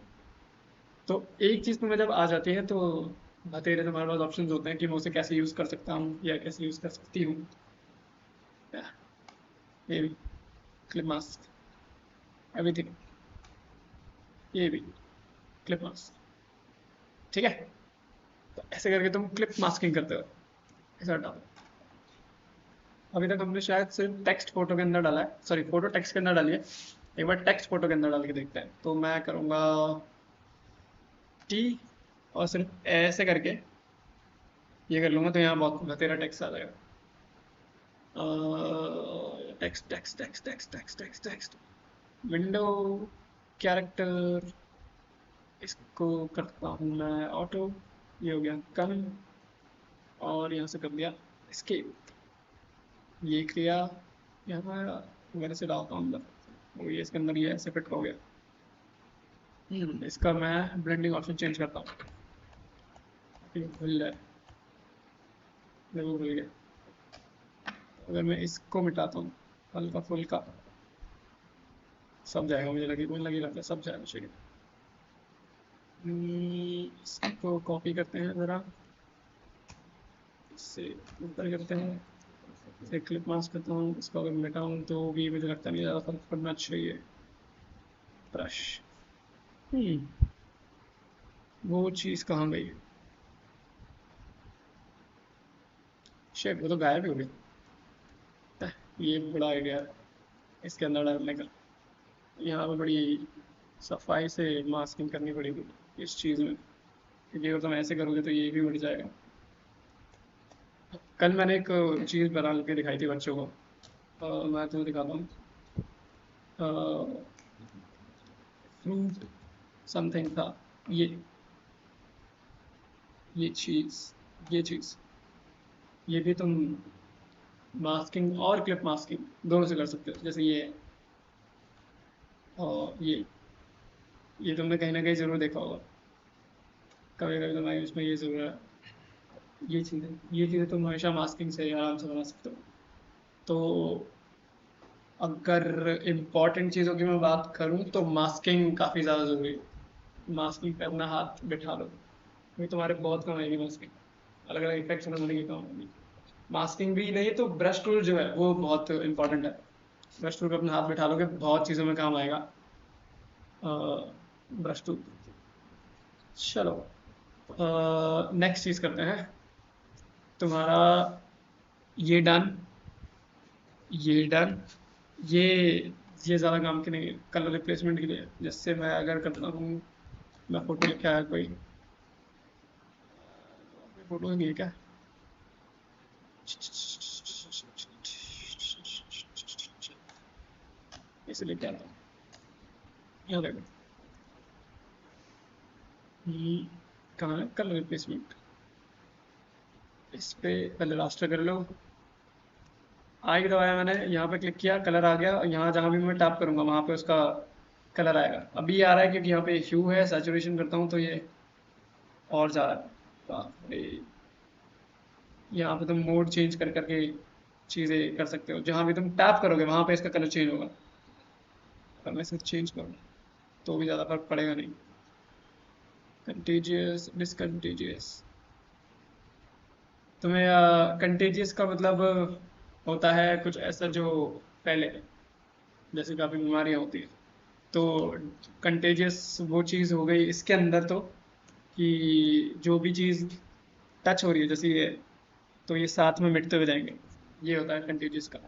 तो एक चीज़ तुम्हें जब आ जाती है तो बतेरे तुम्हारे पास ऑप्शंस होते हैं कि मैं उसे कैसे यूज़ कर सकता हूँ या कैसे यूज़ कर सकती हूँ। ये भी क्लिप मास्क, एवरीथिंग, ये भी क्लिप मास्क। ठीक है। तो ऐसे करके तुम क्लिप मास्किंग करते हो, ऐसा डालो। अभी तक हमने शायद सिर्फ टेक्स्ट फोटो के अंदर डाला है, सॉरी फोटो टेक्स्ट के अंदर डाली है। एक बार टेक्स्ट फोटो के अंदर डाल के देखते हैं। तो मैं करूँगा टी, और सिर्फ ऐसे करके ये कर लूँगा तो यहाँ बहुत तेरा टेक्स्ट आ जाएगा। Text text text text text text text, window, character, इसको करता हूँ मैं ऑटो, ये हो गया कम, और यहाँ से कर दिया escape, ये किया, यहाँ वगैरह से डालता हूँ अंदर, और ये इसके अंदर ये ऐसे फिट हो गया। इसका मैं ब्लेंडिंग ऑप्शन चेंज करता हूँ, भूल जाए, देखो भूल गया। अगर मैं इसको मिटाता हूँ हल्का फुल्का, सब जाएगा, मुझे लगी रहता है सब जाएगा शेड। इसको कॉपी करते हैं ज़रा, इससे ऊपर करते हैं, इसे क्लिप मास्क करता हूँ, इसको अगर मिटाऊँ तो भी मुझे लगता नहीं ज़्यादा फर्क पड़ना चाहिए। ब्रश। वो चीज़ कहाँ गई? शेट, वो तो गायब ही हो गई। ये बड़ा आइडिया है इसके अंदर डालने का। यहाँ पे बड़ी सफाई से मास्किंग करनी पड़ेगी इस चीज़ में, क्योंकि अगर तुम ऐसे करोगे तो ये भी उड़ जाएगा। कल मैंने एक चीज़ बना के दिखाई थी बच्चों को। मैं तुम्हें दिखाता हूँ। फ्रूट समथिंग था। ये ये चीज़ ये चीज़ ये भी तुम मास्किंग और क्लिप मास्किंग दोनों से कर सकते हो। जैसे ये, और ये तुमने कहीं ना कहीं ज़रूर देखा होगा। कभी कभी तुम्हारी उसमें ये ज़रूर है। ये चीज़ें तुम हमेशा मास्किंग से आराम से बना सकते हो। तो अगर इम्पॉर्टेंट चीज़ों की मैं बात करूँ तो मास्किंग काफ़ी ज़्यादा ज़रूरी है। मास्किंग पे अपना हाथ बिठा लो, क्योंकि तुम्हारे बहुत कम आएगी मास्किंग। अलग अलग इफेक्ट्स बनाने की काम होगी। मास्किंग भी नहीं तो ब्रश टूल जो है वो बहुत इंपॉर्टेंट है। ब्रश टूल पे अपना हाथ बिठा लोगे बहुत चीज़ों में काम आएगा ब्रश टूल। चलो, नेक्स्ट चीज़ करते हैं। तुम्हारा ये डन, ये डन। ये ये ज़्यादा काम के नहीं है, कलर रिप्लेसमेंट के लिए। जैसे मैं अगर करता हूँ, मैं फोटो लेके आया कोई, फोटो नहीं है क्या? इसे लेके आता हूँ। यहाँ देखो, कहाँ है कलर रिप्लेसमेंट? इस पे पहले रास्टर कर लो। आई की दबाया मैंने, यहाँ पे क्लिक किया, कलर आ गया। और यहाँ जहाँ भी मैं टैप करूँगा वहाँ पे उसका कलर आएगा। अभी आ रहा है क्योंकि यहाँ पे ह्यू है। सैचुरेशन करता हूँ तो ये और ज़्यादा है। बाप रे। यहाँ पे तुम मोड चेंज कर करके चीज़ें कर सकते हो। जहाँ भी तुम टैप करोगे वहाँ पे इसका कलर चेंज होगा। अगर मैं इसे चेंज करूँ तो भी ज़्यादा फर्क पड़ेगा नहीं। कंटेजियस, डिसकंटेजियस। तुम्हें कंटेजियस का मतलब होता है कुछ ऐसा जो फैले, जैसे काफ़ी बीमारियाँ होती हैं। तो कंटेजियस वो चीज़ हो गई इसके अंदर, तो कि जो भी चीज़ टच हो रही है जैसे ये, तो ये साथ में मिटते हुए जाएंगे। ये होता है कंटेजियस का।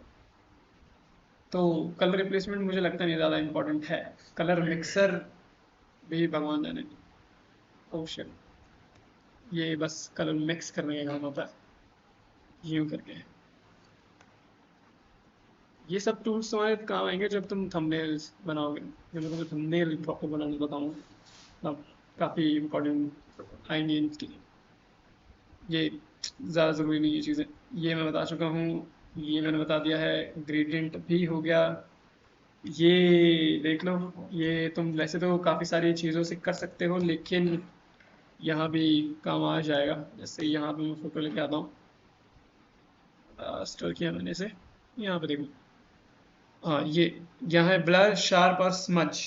तो कलर रिप्लेसमेंट मुझे लगता नहीं ज़्यादा इम्पोर्टेंट है। कलर मिक्सर भी भगवान जाने। ओह शिट, ये बस कलर मिक्स करने का काम होता है यूं करके। ये सब टूल्स तुम्हारे काम आएंगे जब तुम थंबनेल्स बनाओगे। जब मैं तुम्हें थंबनेल प्रॉपर बनाना बताऊंगा तब काफ़ी इम्पोर्टेंट आएंगी इनकी। ये ज़्यादा ज़रूरी नहीं है चीज़ें। ये मैं बता चुका हूँ। ये मैंने बता दिया है। ग्रेडियंट भी हो गया। ये देख लो। ये तुम वैसे तो काफ़ी सारी चीज़ों से कर सकते हो, लेकिन यहाँ भी काम आ जाएगा। जैसे यहाँ पे मैं फोटो लेके आता हूँ, स्टोर किया मैंने इसे। यहाँ पे देखो, हाँ ये यहाँ है ब्लर, शार्प और स्मज।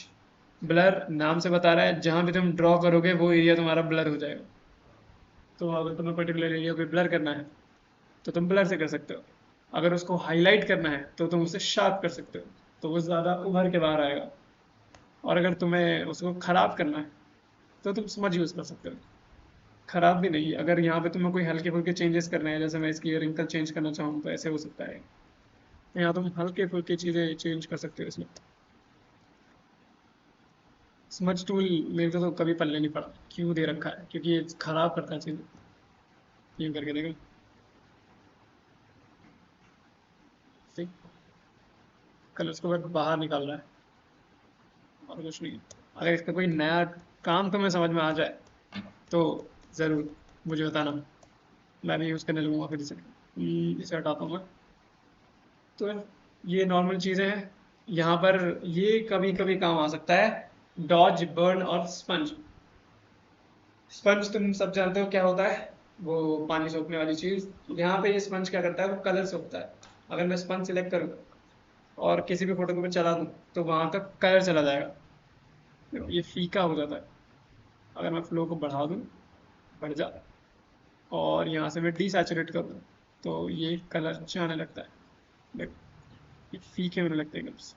ब्लर नाम से बता रहा है जहाँ भी तुम ड्रॉ करोगे वो एरिया तुम्हारा ब्लर हो जाएगा। तो अगर तुम्हें पर्टिकुलर एरिया को ब्लर करना है तो तुम ब्लर से कर सकते हो। अगर उसको हाईलाइट करना है तो तुम उसे शार्प कर सकते हो, तो वो ज़्यादा उभर के बाहर आएगा। और अगर तुम्हें उसको ख़राब करना है तो तुम स्मज यूज़ कर सकते हो। ख़राब भी नहीं, अगर यहाँ पे तुम्हें कोई हल्के फुल्के चेंजेस करने हैं, जैसे मैं इसकी रिंकल चेंज करना चाहूँ तो ऐसे हो सकता है। यहाँ तुम हल्के फुल्के चीज़ें चेंज कर सकते हो इसमें। स्मज टूल मेरे को तो कभी पल्ले नहीं पड़ा, क्यों दे रखा है, क्योंकि ये ख़राब करता है चीज़ें। यूँ करके देखो, ठीक, कलर्स को बस बाहर निकाल रहा है और कुछ नहीं। अगर इसका कोई नया काम तुम्हें समझ में आ जाए तो ज़रूर मुझे बताना। मैं भी यूज़ करने लगूंगा फिर इसे। इसे हटाता हूँ मैं। तो ये नॉर्मल चीज़ें हैं। यहाँ पर ये कभी कभी काम आ सकता है। डॉज, बर्न और स्पंज। स्पंज तुम सब जानते हो क्या होता है, वो पानी सोखने वाली चीज़। यहाँ पे ये स्पंज क्या करता है, वो कलर सोखता है। अगर मैं स्पंज सिलेक्ट करूँ और किसी भी फोटो को मैं चला दूँ तो वहाँ तक कलर चला जाएगा, ये फीका हो जाता है। अगर मैं फ्लो को बढ़ा दूँ, बढ़ जा, और यहाँ से मैं डीसैचुरेट कर दूँ तो ये कलर जाने लगता है। देखो, ये फीके होने लगते हैं कलर्स।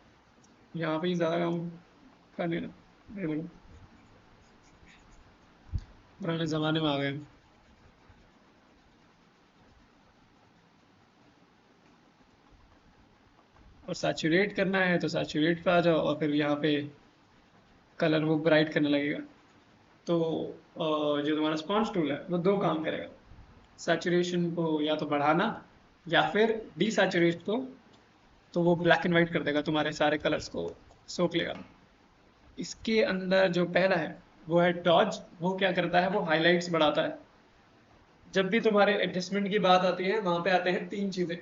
यहाँ पे ज़्यादा काम कर लेना। ये बोलो, पुराने ज़माने में आ गए हम। और सैचुरेट करना है तो सैचुरेट पे आ जाओ और फिर यहाँ पे कलर वो ब्राइट करने लगेगा। तो जो तुम्हारा स्पॉन्ज टूल है वो दो काम करेगा, सैचुरेशन को या तो बढ़ाना या फिर डीसैचुरेट को, तो वो ब्लैक एंड वाइट कर देगा, तुम्हारे सारे कलर्स को सोख लेगा। इसके अंदर जो पहला है वो है डॉज। वो क्या करता है, वो हाइलाइट्स बढ़ाता है। जब भी तुम्हारे एडजस्टमेंट की बात आती है वहां पे आते हैं तीन चीजें,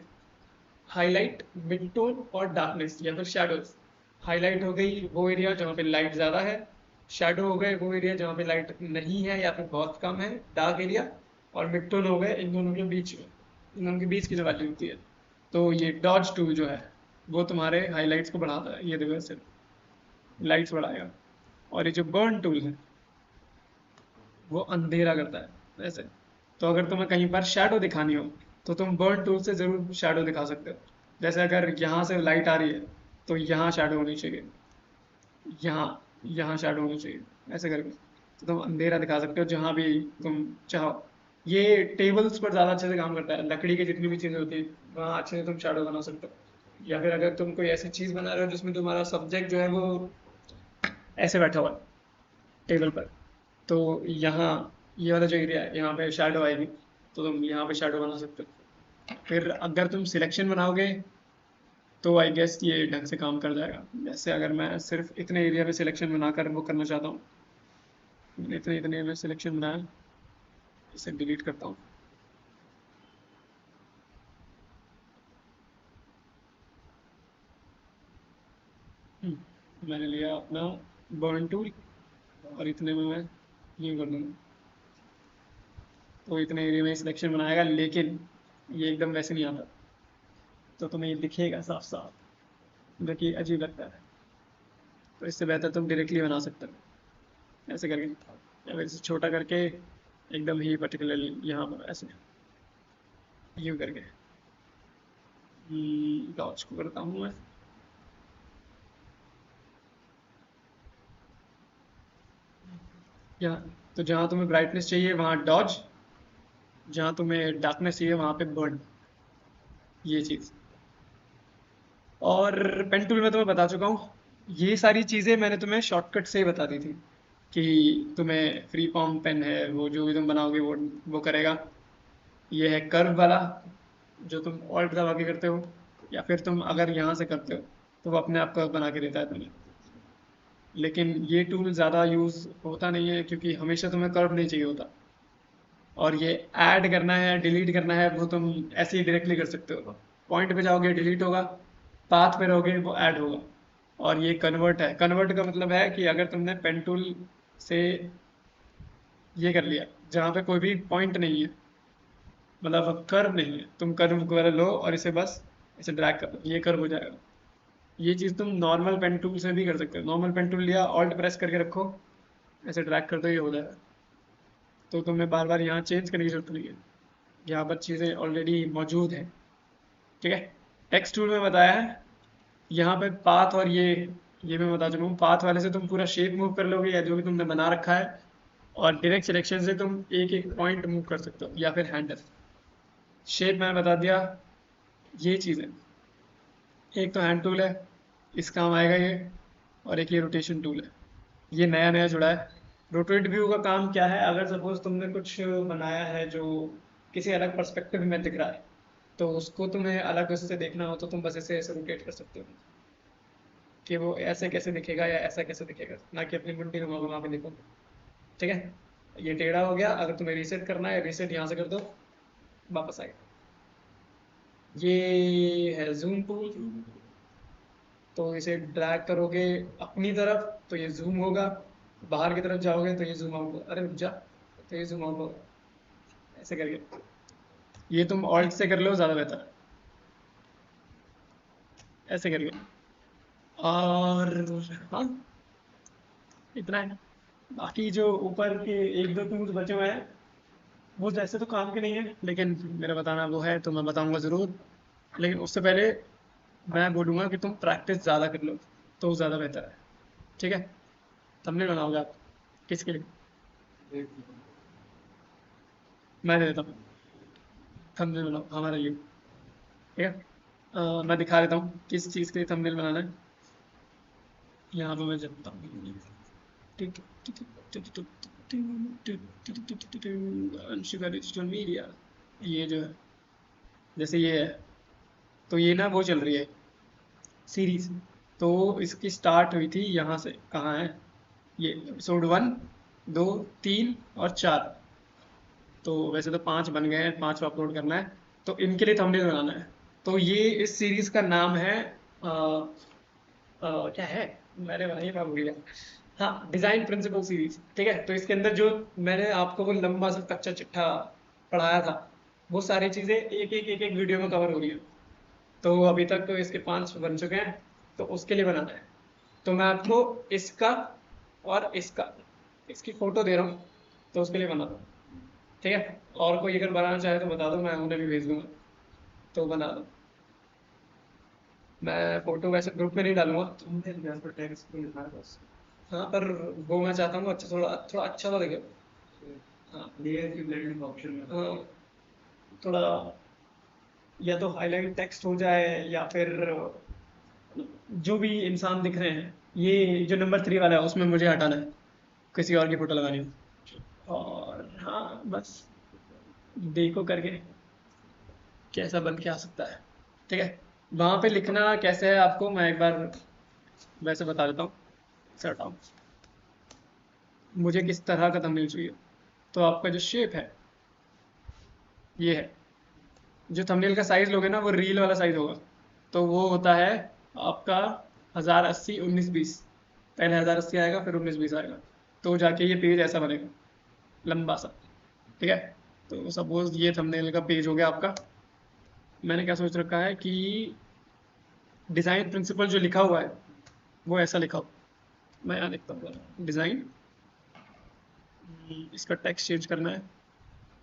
हाईलाइट, मिड टोन और डार्कनेस या फिर शैडोज। हाईलाइट हो गई वो एरिया जहाँ पे लाइट ज़्यादा है, शैडो हो गए वो एरिया जहाँ पे लाइट नहीं है या फिर बहुत कम है, डार्क एरिया, और मिड टोन हो गए इन दोनों के बीच में, इन दोनों के बीच की जो वैल्यू होती है। तो ये डॉज टूल जो है वो तुम्हारे हाईलाइट्स को बढ़ाता है, ये देखो ऐसे लाइट्स बढ़ाएगा। और ये जो बर्न टूल है वो अंधेरा करता है ऐसे। तो अगर तुम्हें कहीं पर शैडो दिखानी हो तो तुम बर्न टूल से ज़रूर शैडो दिखा सकते हो। जैसे अगर यहाँ से लाइट आ रही है तो यहाँ शैडो होनी चाहिए, यहाँ यहाँ शैडो होनी चाहिए, ऐसे करके तो तुम अंधेरा दिखा सकते हो जहाँ भी तुम चाहो। ये टेबल्स पर ज़्यादा अच्छे से काम करता है, लकड़ी की जितनी भी चीज़ें होती हैं वहाँ अच्छे से तुम शैडो बना सकते हो। या फिर अगर तुम कोई ऐसी चीज़ बना रहे हो जिसमें तुम्हारा सब्जेक्ट जो है वो ऐसे बैठा हुआ है टेबल पर, तो यहाँ ये वाला जो एरिया है यहाँ पे शैडो आएगी, तो तुम यहाँ पे शैडो बना सकते हो। फिर अगर तुम सिलेक्शन बनाओगे तो आई गेस ये ढंग से काम कर जाएगा। जैसे अगर मैं सिर्फ इतने एरिया में सिलेक्शन बनाकर वो करना चाहता हूँ, मैंने इतने इतने में सिलेक्शन बनाया, इसे डिलीट करता हूँ। मैंने लिया अपना बर्न टूल और इतने में मैं यूँ कर दूँगा, तो इतने एरिया में सिलेक्शन बनाएगा, लेकिन ये एकदम वैसे नहीं आता, तो तुम्हें ये दिखेगा साफ साफ, जो कि अजीब लगता है। तो इससे बेहतर तुम डायरेक्टली बना सकते हो ऐसे करके, या फिर इसे छोटा करके एकदम ही पर्टिकुलरली यहाँ पर ऐसे यूँ करके डॉज को करता हूँ मैं। यहाँ तो जहाँ तुम्हें ब्राइटनेस चाहिए वहाँ डॉज, जहाँ तुम्हें डार्कनेस चाहिए वहाँ पे बर्न, ये चीज़। और पेन टूल में तुम्हें बता चुका हूँ, ये सारी चीज़ें मैंने तुम्हें शॉर्टकट से ही बता दी थी कि तुम्हें फ्री फॉर्म पेन है वो जो भी तुम बनाओगे वो करेगा। ये है कर्व वाला जो तुम ऑल्ट दबा के करते हो, या फिर तुम अगर यहाँ से करते हो तो वो अपने आप कर्व बना के देता है तुम्हें। लेकिन ये टूल ज़्यादा यूज़ होता नहीं है क्योंकि हमेशा तुम्हें कर्व नहीं चाहिए होता। और ये ऐड करना है डिलीट करना है वो तुम ऐसे ही डायरेक्टली कर सकते हो, पॉइंट पे जाओगे डिलीट होगा, पाथ पे रहोगे वो ऐड होगा। और ये कन्वर्ट है, कन्वर्ट का मतलब है कि अगर तुमने पेन टूल से ये कर लिया जहाँ पे कोई भी पॉइंट नहीं है, मतलब कर्व नहीं है, तुम कर्व वगैरह लो और इसे बस इसे ड्रैग कर दो, ये कर्व हो जाएगा। ये चीज़ तुम नॉर्मल पेन टूल से भी कर सकते हो, नॉर्मल पेन टूल लिया ऑल्ट प्रेस करके रखो, ऐसे ड्रैग कर दो, ये हो जाएगा। तो तुम्हें बार बार यहाँ चेंज करने की जरूरत नहीं है, यहाँ पर चीज़ें ऑलरेडी मौजूद हैं। ठीक है, टेक्स्ट टूल में बताया है, यहाँ पे पाथ और ये मैं बता चुका हूँ। पाथ वाले से तुम पूरा शेप मूव कर लोगे या जो भी तुमने बना रखा है, और डायरेक्ट सिलेक्शन से तुम एक एक पॉइंट मूव कर सकते हो या फिर हैंडल। शेप मैंने बता दिया, ये चीज़ें, एक तो हैंड टूल है, इस काम आएगा ये, और एक ये रोटेशन टूल है, ये नया नया जुड़ा है। रोटेट व्यू का काम क्या है, अगर सपोज तुमने कुछ बनाया है जो किसी अलग पर्सपेक्टिव में दिख रहा है, तो उसको तुम्हें अलग उससे देखना हो तो तुम बस ऐसे ऐसे रोटेट कर सकते हो कि वो ऐसे कैसे दिखेगा या ऐसा कैसे दिखेगा, ना कि अपनी मुंडी घुमा घुमा के देखो। ठीक है, ये टेढ़ा हो गया, अगर तुम्हें रीसेट करना है रीसेट यहाँ से कर दो, वापस आएगा। ये है जूम टूल, तो इसे ड्रैग करोगे अपनी तरफ तो ये जूम होगा, बाहर की तरफ जाओगे तो ये जूम आउट होगा, अरे रुक जा, तो ये जूम आउट होगा, ऐसे करके। ये तुम ऑल्ट से कर लो ज़्यादा बेहतर है, ऐसे करके। और हाँ, इतना है। बाकी जो ऊपर के एक दो टूल्स बचे हुए हैं वो जैसे तो काम के नहीं है, लेकिन मेरा बताना वो है तो मैं बताऊंगा ज़रूर। लेकिन उससे पहले मैं बोलूँगा कि तुम प्रैक्टिस ज़्यादा कर लो तो ज़्यादा बेहतर है। ठीक है, थंबनेल बनाओगे आप किसके लिए? मैं दे देता हूँ, थंबनेल बनाओ हमारा ये, ठीक है। मैं दिखा देता हूँ किस चीज़ के लिए थंबनेल बनाना है। यहाँ पे मैं चलता हूँ, अंशिका डिजिटल मीडिया, ये जो है, जैसे ये है, तो ये ना वो चल रही है सीरीज। तो इसकी स्टार्ट हुई थी यहाँ से, कहाँ है ये, एपिसोड 1, 2, 3 और 4। तो वैसे तो 5 बन गए हैं, 5 अपलोड करना है, तो इनके लिए थंबनेल बनाना है। तो ये इस सीरीज का नाम है क्या है, मैंने भाई मैं भूल गया। हाँ, डिजाइन प्रिंसिपल सीरीज, ठीक है। तो इसके अंदर जो मैंने आपको वो लंबा सा कच्चा चिट्ठा पढ़ाया था, वो सारी चीजें एक एक वीडियो में कवर हो रही है। तो अभी तक तो इसके 5 बन चुके हैं, तो उसके लिए बनाना है। तो मैं आपको इसका और इसका, इसकी फोटो दे रहा हूँ, तो उसके लिए बना दो, ठीक है। और कोई अगर बनाना चाहे तो बता दो, मैं उन्हें भी भेज दूंगा, तो बना दो। मैं फोटो वैसे ग्रुप में नहीं डालूंगा, तुमने यहाँ पर टैग्स को लिखा है बस। हाँ, पर वो मैं चाहता हूँ अच्छा, थोड़ा थोड़ा अच्छा तो दिखे। हाँ, लेयर की ब्लेंडिंग ऑप्शन में, हाँ, थोड़ा या तो हाईलाइट टेक्स्ट हो जाए, या फिर जो भी इंसान दिख रहे हैं, ये जो नंबर 3 वाला है उसमें मुझे हटाना है, किसी और की फोटो लगानी है। और हाँ बस, देखो करके कैसा बन के आ सकता है, ठीक है। वहाँ पे लिखना कैसे है आपको मैं एक बार वैसे बता देता हूँ। सेट हटाओ, मुझे किस तरह का थंबनेल चाहिए। तो आपका जो शेप है ये है, जो थंबनेल का साइज लोगे ना वो रील वाला साइज होगा। तो वो होता है आपका 1080 19 20, पहले 1080 आएगा फिर 19 20 आएगा, तो जाके ये पेज ऐसा बनेगा लंबा सा, ठीक है। तो सपोज ये थंबनेल का पेज हो गया आपका। मैंने क्या सोच रखा है कि डिज़ाइन प्रिंसिपल जो लिखा हुआ है वो ऐसा लिखा हो। मैं यहाँ लिखता हूँ डिज़ाइन, इसका टेक्स्ट चेंज करना है।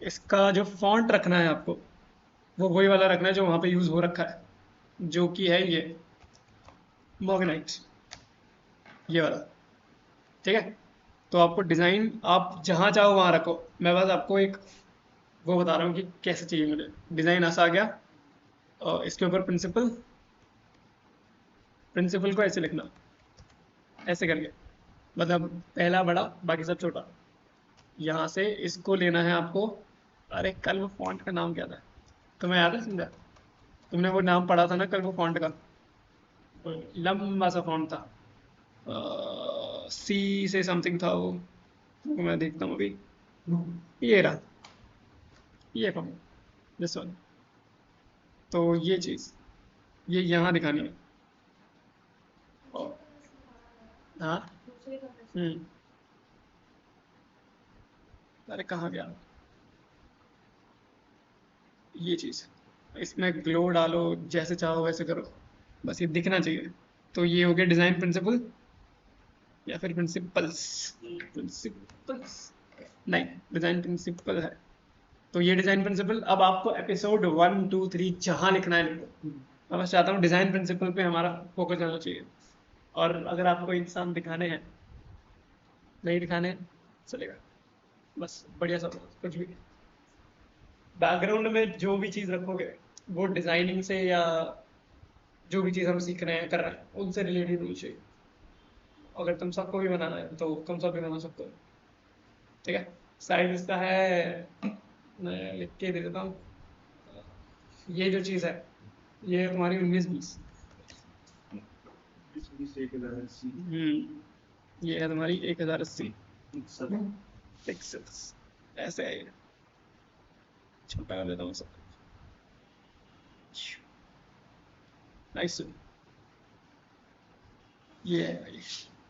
इसका जो फॉन्ट रखना है आपको, वो वही वाला रखना है जो वहाँ पे यूज़ हो रखा है, जो कि है ये मॉर्गेनाइट, ये वाला, ठीक है। तो आपको डिज़ाइन आप जहाँ चाहो वहाँ रखो, मैं बस आपको एक वो बता रहा हूँ कि कैसे चाहिए मुझे। डिज़ाइन ऐसा आ गया, और इसके ऊपर प्रिंसिपल, प्रिंसिपल को ऐसे लिखना, ऐसे करके, मतलब पहला बड़ा बाकी सब छोटा। यहाँ से इसको लेना है आपको। अरे कल वो फॉन्ट का नाम क्या था, तुम्हें याद है संध्या? तुमने वो नाम पढ़ा था ना कल, वो फॉन्ट का लंबा सा फॉन्ट था, सी से समथिंग था वो मैं देखता हूँ अभी। ये रहा, ये फॉन्ट, दिस वन। तो ये चीज़ ये यहाँ दिखानी है। और हाँ, हम्म, अरे कहाँ गया ये चीज़, इसमें ग्लो डालो, जैसे चाहो वैसे करो, बस ये दिखना चाहिए। तो ये हो गया डिज़ाइन प्रिंसिपल, या फिर प्रिंसिपल्स, प्रिंसिपल्स नहीं, डिज़ाइन प्रिंसिपल है। तो ये डिज़ाइन प्रिंसिपल, अब आपको एपिसोड 1 2 3 जहाँ लिखना है लिखो। मैं बस चाहता हूँ डिज़ाइन प्रिंसिपल पे हमारा फोकस रहना चाहिए। और अगर आपको इंसान दिखाने हैं, नहीं दिखाने हैं, चलेगा, बस बढ़िया सब कुछ भी। बैकग्राउंड में जो भी चीज़ रखोगे वो डिज़ाइनिंग से, या जो भी चीज़ हम सीख रहे हैं कर रहे हैं उनसे रिलेटेड होनी चाहिए। अगर तुम सबको भी बनाना है तो तुम सब भी बना सकते हो, ठीक है। साइज इसका है, मैं लिख के दे देता हूँ। ये जो चीज़ है ये है तुम्हारी 19 20, ये है तुम्हारी 1080 पिक्सल्स, ऐसे है ये। छोटा कर देता हूँ सब, नाइस। ये है भाई,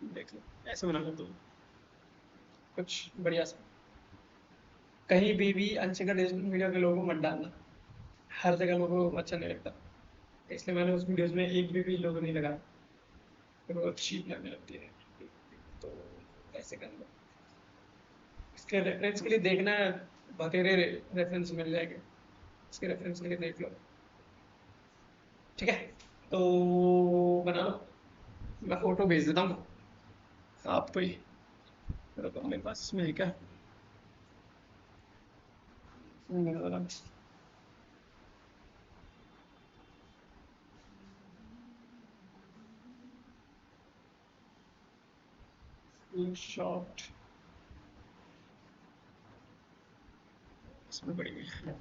देख लो ऐसे बना लो तुम कुछ बढ़िया सा। कहीं भी अनशिका डिजिटल मीडिया के लोगो मत डालना, हर जगह लोगो अच्छा नहीं लगता, इसलिए मैंने उस वीडियोस में एक भी लोगो नहीं लगाया, फिर वो चीप लगने लगती है। तो ऐसे कर लो, इसके रेफरेंस के लिए देखना है, बतेरे रेफरेंस मिल जाएंगे, इसके रेफरेंस के लिए देख लो, ठीक है। तो बना लो, मैं फोटो भेज देता हूँ आपको ही। रुको, मेरे पास इसमें है क्या? मेरे वाला शॉट इसमें पड़ी हुई है।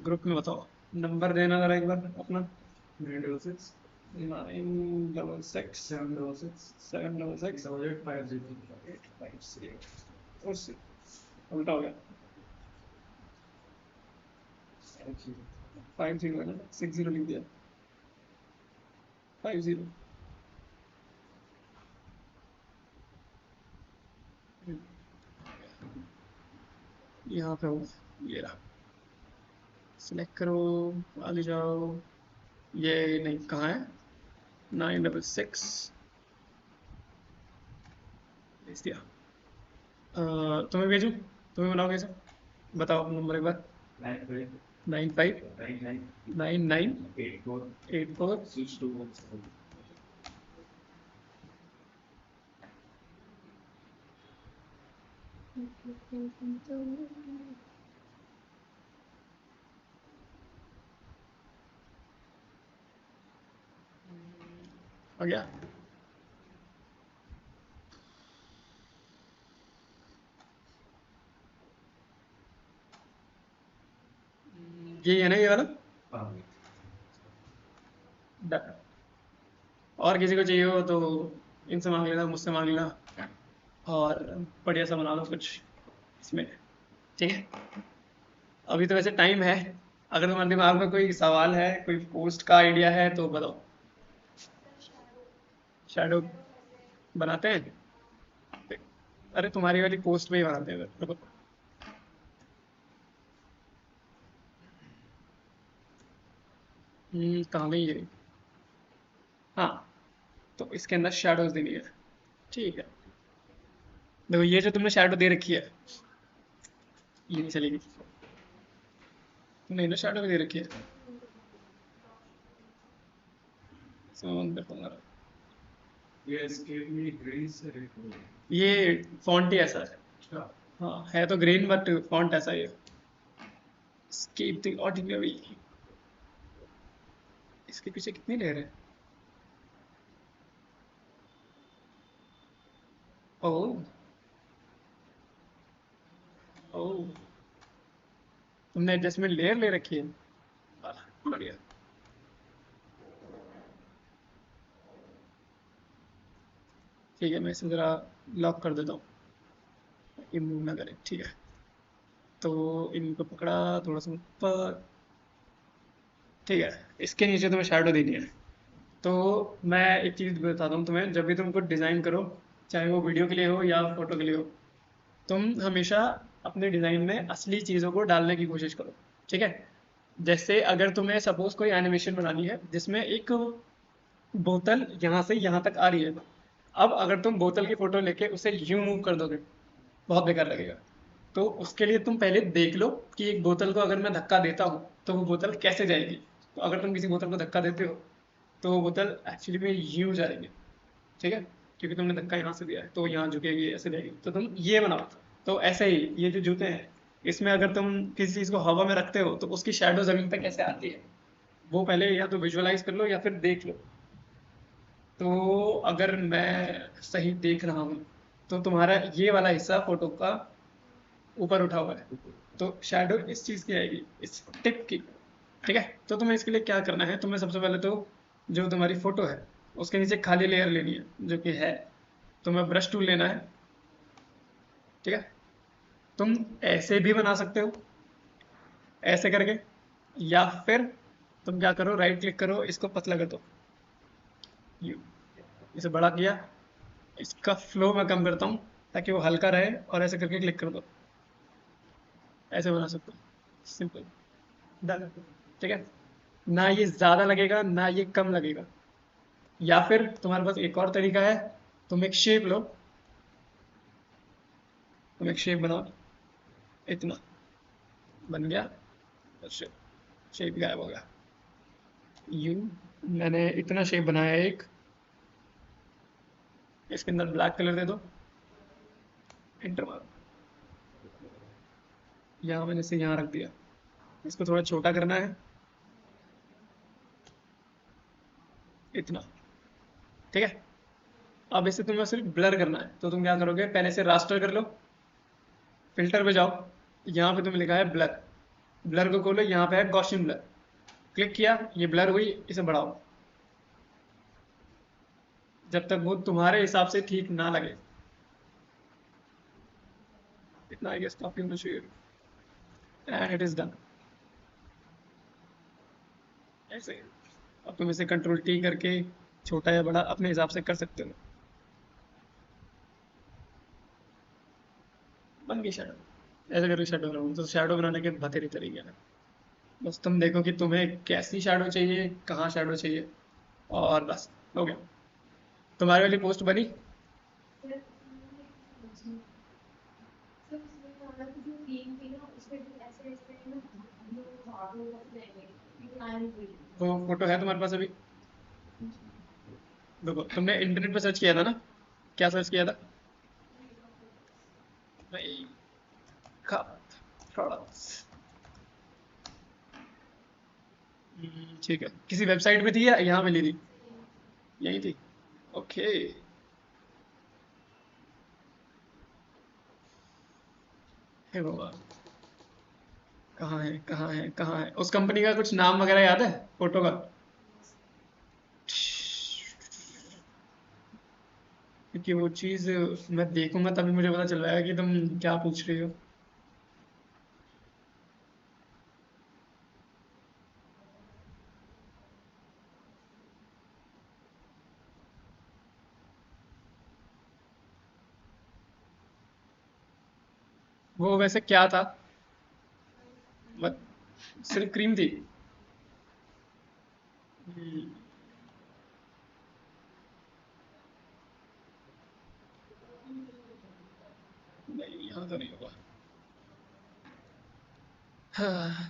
ग्रुप में बताओ, नंबर देना जरा एक बार अपना। 966 966 766 766 850 856 और उल्टा हो गया। 50 है ना, 60 लिख दिया। 50 यहाँ पे हो, ये रहा। सिलेक्ट करो, आगे जाओ। ये नहीं, कहाँ है? 966 भेज दिया। तुम्हें भेजूँ? तुम्हें बनाओ कैसे? बताओ नंबर एक बार। 95 99 84 6217 हो गया। ये है ना, ये वाला? Done। और किसी को चाहिए हो तो इनसे मांग लेना, मुझसे मांग लेना, और बढ़िया सा बना लो कुछ इसमें। ठीक है, अभी तो वैसे टाइम है। अगर तुम्हारे दिमाग में कोई सवाल है, कोई पोस्ट का आइडिया है तो बताओ। शैडो बनाते हैं? अरे तुम्हारी वाली पोस्ट में ही बनाते हैं, रुको। कहाँ गई ये? हाँ, तो इसके अंदर शैडोज देनी है। ठीक है, देखो ये जो तुमने शैडो दे रखी है, ये नहीं चलेगी। तुमने ना शैडो भी दे रखी है। देखो ना, Yes, give me grace report. ये फॉन्ट ही ऐसा है। अच्छा, हाँ, है तो ग्रीन बट फॉन्ट ऐसा ही है। Escape the ordinary। इसके पीछे कितनी लेयर है? ओह ओह, तुमने एडजस्टमेंट लेयर ले रखी है। वाह, बढ़िया। ठीक है, मैं इसे जरा लॉक कर देता हूँ, ये मूव ना करे। ठीक है, तो इनको पकड़ा थोड़ा सा ऊपर। ठीक है, इसके नीचे तुम्हें शैडो देनी है। तो मैं एक चीज़ बताता हूँ तुम्हें, जब भी तुम कुछ डिज़ाइन करो, चाहे वो वीडियो के लिए हो या फोटो के लिए हो, तुम हमेशा अपने डिज़ाइन में असली चीज़ों को डालने की कोशिश करो। ठीक है, जैसे अगर तुम्हें सपोज कोई एनिमेशन बनानी है जिसमें एक बोतल यहाँ से यहाँ तक आ रही है, अब अगर तुम बोतल की फोटो लेके उसे यूं मूव कर दोगे, बहुत बेकार लगेगा। तो उसके लिए तुम पहले देख लो कि एक बोतल को अगर मैं धक्का देता हूँ तो वो बोतल कैसे जाएगी। तो अगर तुम किसी बोतल को धक्का देते हो तो वो बोतल एक्चुअली में यूं जाएगी। ठीक है, क्योंकि तुमने धक्का यहाँ से दिया है तो यहाँ झुकेगी, ऐसे जाएगी। तो तुम ये बनाओ। तो ऐसे ही ये जो जूते हैं, इसमें अगर तुम किसी चीज़ को हवा में रखते हो तो उसकी शैडो ज़मीन पे कैसे आती है, वो पहले या तो विजुअलाइज कर लो या फिर देख लो। तो अगर मैं सही देख रहा हूँ तो तुम्हारा ये वाला हिस्सा फोटो का ऊपर उठा हुआ है, तो शैडो इस चीज़ की आएगी, इस टिप की। ठीक है, तो तुम्हें इसके लिए क्या करना है, तुम्हें सबसे पहले तो जो तुम्हारी फोटो है उसके नीचे खाली लेयर लेनी है, जो कि है, तुम्हें ब्रश टूल लेना है। ठीक है, तुम ऐसे भी बना सकते हो, ऐसे करके, या फिर तुम क्या करो, राइट क्लिक करो, इसको पतला कर दो, यू, इसे बड़ा किया, इसका फ्लो मैं कम करता हूँ ताकि वो हल्का रहे, और ऐसे करके क्लिक कर दो, ऐसे बना सकते हो, सिंपल, डन। ठीक है, ना ये ज़्यादा लगेगा ना ये कम लगेगा। या फिर तुम्हारे पास एक और तरीका है, तुम एक शेप लो, तुम एक शेप बनाओ, इतना बन गया, शेप, शेप गायब हो गया। यू, मैंने इतना शेप बनाया है एक, इसके अंदर ब्लैक कलर दे दो, एंटर मारो। यहाँ मैंने इसे यहाँ रख दिया। इसको थोड़ा छोटा करना है, इतना, ठीक है। अब इसे तुम्हें सिर्फ ब्लर करना है, तो तुम क्या करोगे, पहले से रास्टर कर लो, फिल्टर पे जाओ, यहाँ पे तुम्हें लिखा है ब्लर, ब्लर को खोलो, यहाँ पे है गॉसियन ब्लर, क्लिक किया, ये ब्लर हुई, इसे बढ़ाओ जब तक वो तुम्हारे हिसाब से ठीक ना लगे। इतना आई गेस काफी होना चाहिए, एंड इट इज डन। ऐसे ही। अब तुम इसे कंट्रोल टी करके छोटा या बड़ा अपने हिसाब से कर सकते हो। बन गई शैडो। ऐसे करके शैडो बनाऊँ तो शैडो बनाने के बतेरे तरीके हैं। बस तुम देखो कि तुम्हें कैसी शैडो चाहिए, कहाँ शैडो चाहिए, और बस हो गया। तुम्हारी वाली पोस्ट बनी। वो फोटो है तुम्हारे पास अभी? देखो, तुमने इंटरनेट पे सर्च किया था ना, क्या सर्च किया था? Makeup products. ठीक है, किसी वेबसाइट पे थी या यहाँ मिली थी? यही थी, ओके। हे भगवान, कहाँ है कहाँ है कहाँ है? उस कंपनी का कुछ नाम वगैरह याद है फोटो का? क्योंकि वो चीज़ मैं देखूंगा तभी मुझे पता चल पाएगा कि तुम क्या पूछ रही हो। वो वैसे क्या था? सिर्फ क्रीम थी? हम्म, नहीं, यहाँ तो नहीं होगा। हाँ,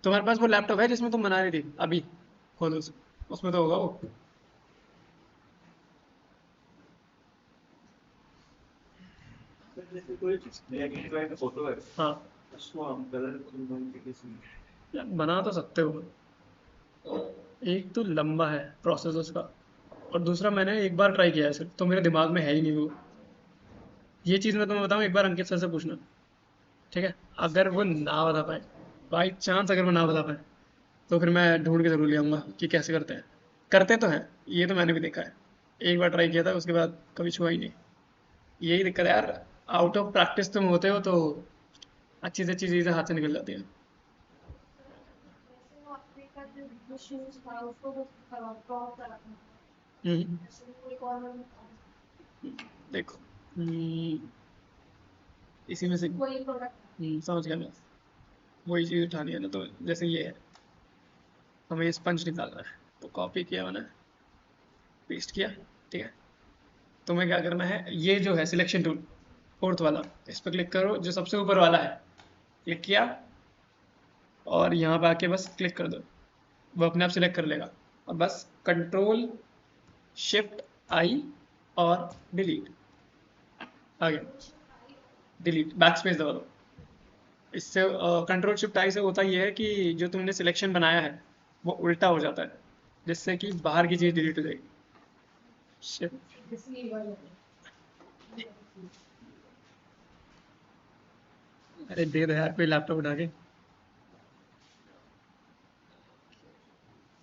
तुम्हारे पास वो लैपटॉप है जिसमें तुम बना रही थी अभी? खोलो उसे, उसमें तो होगा वो। जैसे कोई ब्लैक एंड व्हाइट फोटो है, हाँ, उसको हम कलर मॉडिफिकेशन। यार बना तो सकते हो। एक तो लंबा है प्रोसेस उसका, और दूसरा मैंने एक बार ट्राई किया है सिर्फ, तो मेरे दिमाग में है ही नहीं वो। ये चीज़ मैं तुम्हें बताऊँ, एक बार अंकित सर से पूछना, ठीक है? अगर वो ना बता पाए, बाई चांस अगर वो ना बता पाए, तो फिर मैं ढूंढ के जरूर ले आऊंगा कि कैसे करते हैं। करते तो हैं, ये तो मैंने भी देखा है। एक बार ट्राई किया था, उसके बाद कभी छुआ ही नहीं। यही दिक्कत है यार, आउट ऑफ प्रैक्टिस तुम होते हो तो अच्छी से अच्छी चीज़ें हाथ से निकल जाती हैं। हम्म, देखो, इसी में से समझ गया मैं। वही चीज़ उठानी है ना, तो जैसे ये है, हमें ये स्पंज निकालना है, तो कॉपी किया मैंने, पेस्ट किया, ठीक है। तुम्हें क्या करना है, ये जो है सिलेक्शन टूल, फोर्थ वाला, इस पर क्लिक करो, जो सबसे ऊपर वाला है, क्लिक किया, और यहाँ पे आके बस क्लिक कर दो, वो अपने आप सिलेक्ट कर लेगा। और बस कंट्रोल शिफ्ट आई और डिलीट, आ गया, डिलीट, बैक स्पेस दबा दो। इससे कंट्रोल शिफ्ट आई से होता ये है कि जो तुमने सिलेक्शन बनाया है वो उल्टा हो जाता है, जिससे कि बाहर की चीज़ डिलीट हो जाएगी। Shit. अरे दे दो यार कोई लैपटॉप उठा के।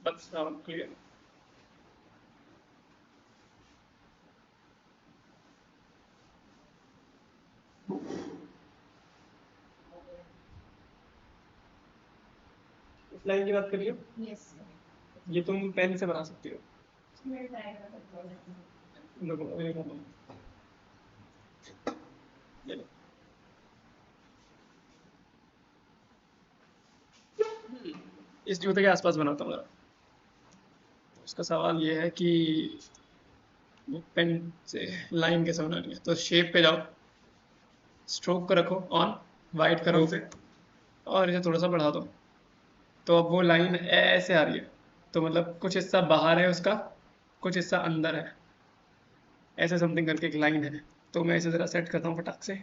बस क्लियर। इस लाइन की बात करिए, ये तुम पेन से बना सकती हो। देखो, ये देखो, ये लो। इस जूते के आसपास बनाता हूँ जरा। उसका सवाल ये है कि वो पेन से लाइन कैसे बनानी है, तो शेप पे जाओ, स्ट्रोक को रखो ऑन, वाइट करो उसे, और इसे थोड़ा सा बढ़ा दो, तो अब वो लाइन ऐसे आ रही है। तो मतलब कुछ हिस्सा बाहर है उसका, कुछ हिस्सा अंदर है। ऐसे समथिंग करके एक लाइन है। तो मैं इसे ज़रा सेट करता हूँ फटाक से।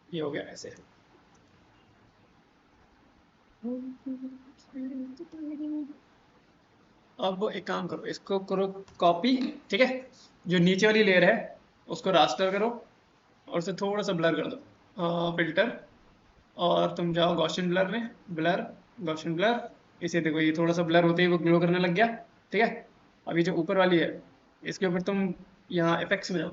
ये हो गया ऐसे। अब एक काम करो, इसको करो कॉपी, ठीक है। जो नीचे वाली लेयर है उसको रास्टर करो और उसे थोड़ा सा ब्लर कर दो, फिल्टर। और तुम जाओ गॉसियन ब्लर में, ब्लर, गॉसियन ब्लर। इसे देखो, ये थोड़ा सा ब्लर होते ही वो ग्लो करने लग गया, ठीक है। अभी जो ऊपर वाली है इसके ऊपर तुम यहाँ इफेक्ट्स में जाओ।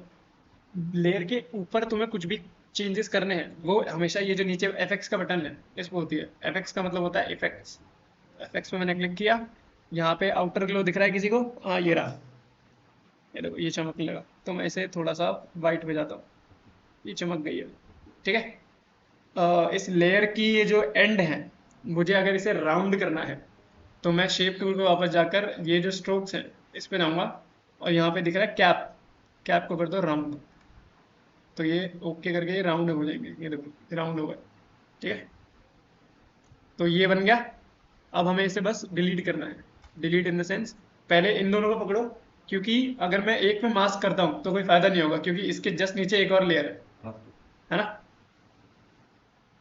लेयर के ऊपर तुम्हें कुछ भी चेंजेस करने हैं वो हमेशा ये जो नीचे एफएक्स का बटन है इस पर होती है। एफएक्स का मतलब होता है इफेक्ट्स। इफेक्ट्स पे मैंने क्लिक किया, यहाँ पे आउटर ग्लो दिख रहा है किसी को? हाँ ये रहा, ये देखो ये चमकने लगा। तो मैं इसे थोड़ा सा वाइट पे जाता हूँ, ये चमक गई है, ठीक है। इस लेयर की ये जो एंड है, मुझे अगर इसे राउंड करना है तो मैं शेप टूल पे वापस जाकर ये जो स्ट्रोक्स हैं इस पे जाऊंगा और यहाँ पे दिख रहा है कैप, कैप को कर दो राउंड। तो ये ओके करके ये राउंड हो जाएंगे, ये देखो राउंड हो गए, ठीक है। तो ये बन गया। अब हमें इसे बस डिलीट करना है। डिलीट इन द सेंस, पहले इन दोनों को पकड़ो, क्योंकि अगर मैं एक में मास्क करता हूँ तो कोई फायदा नहीं होगा, क्योंकि इसके जस्ट नीचे एक और लेयर है ना।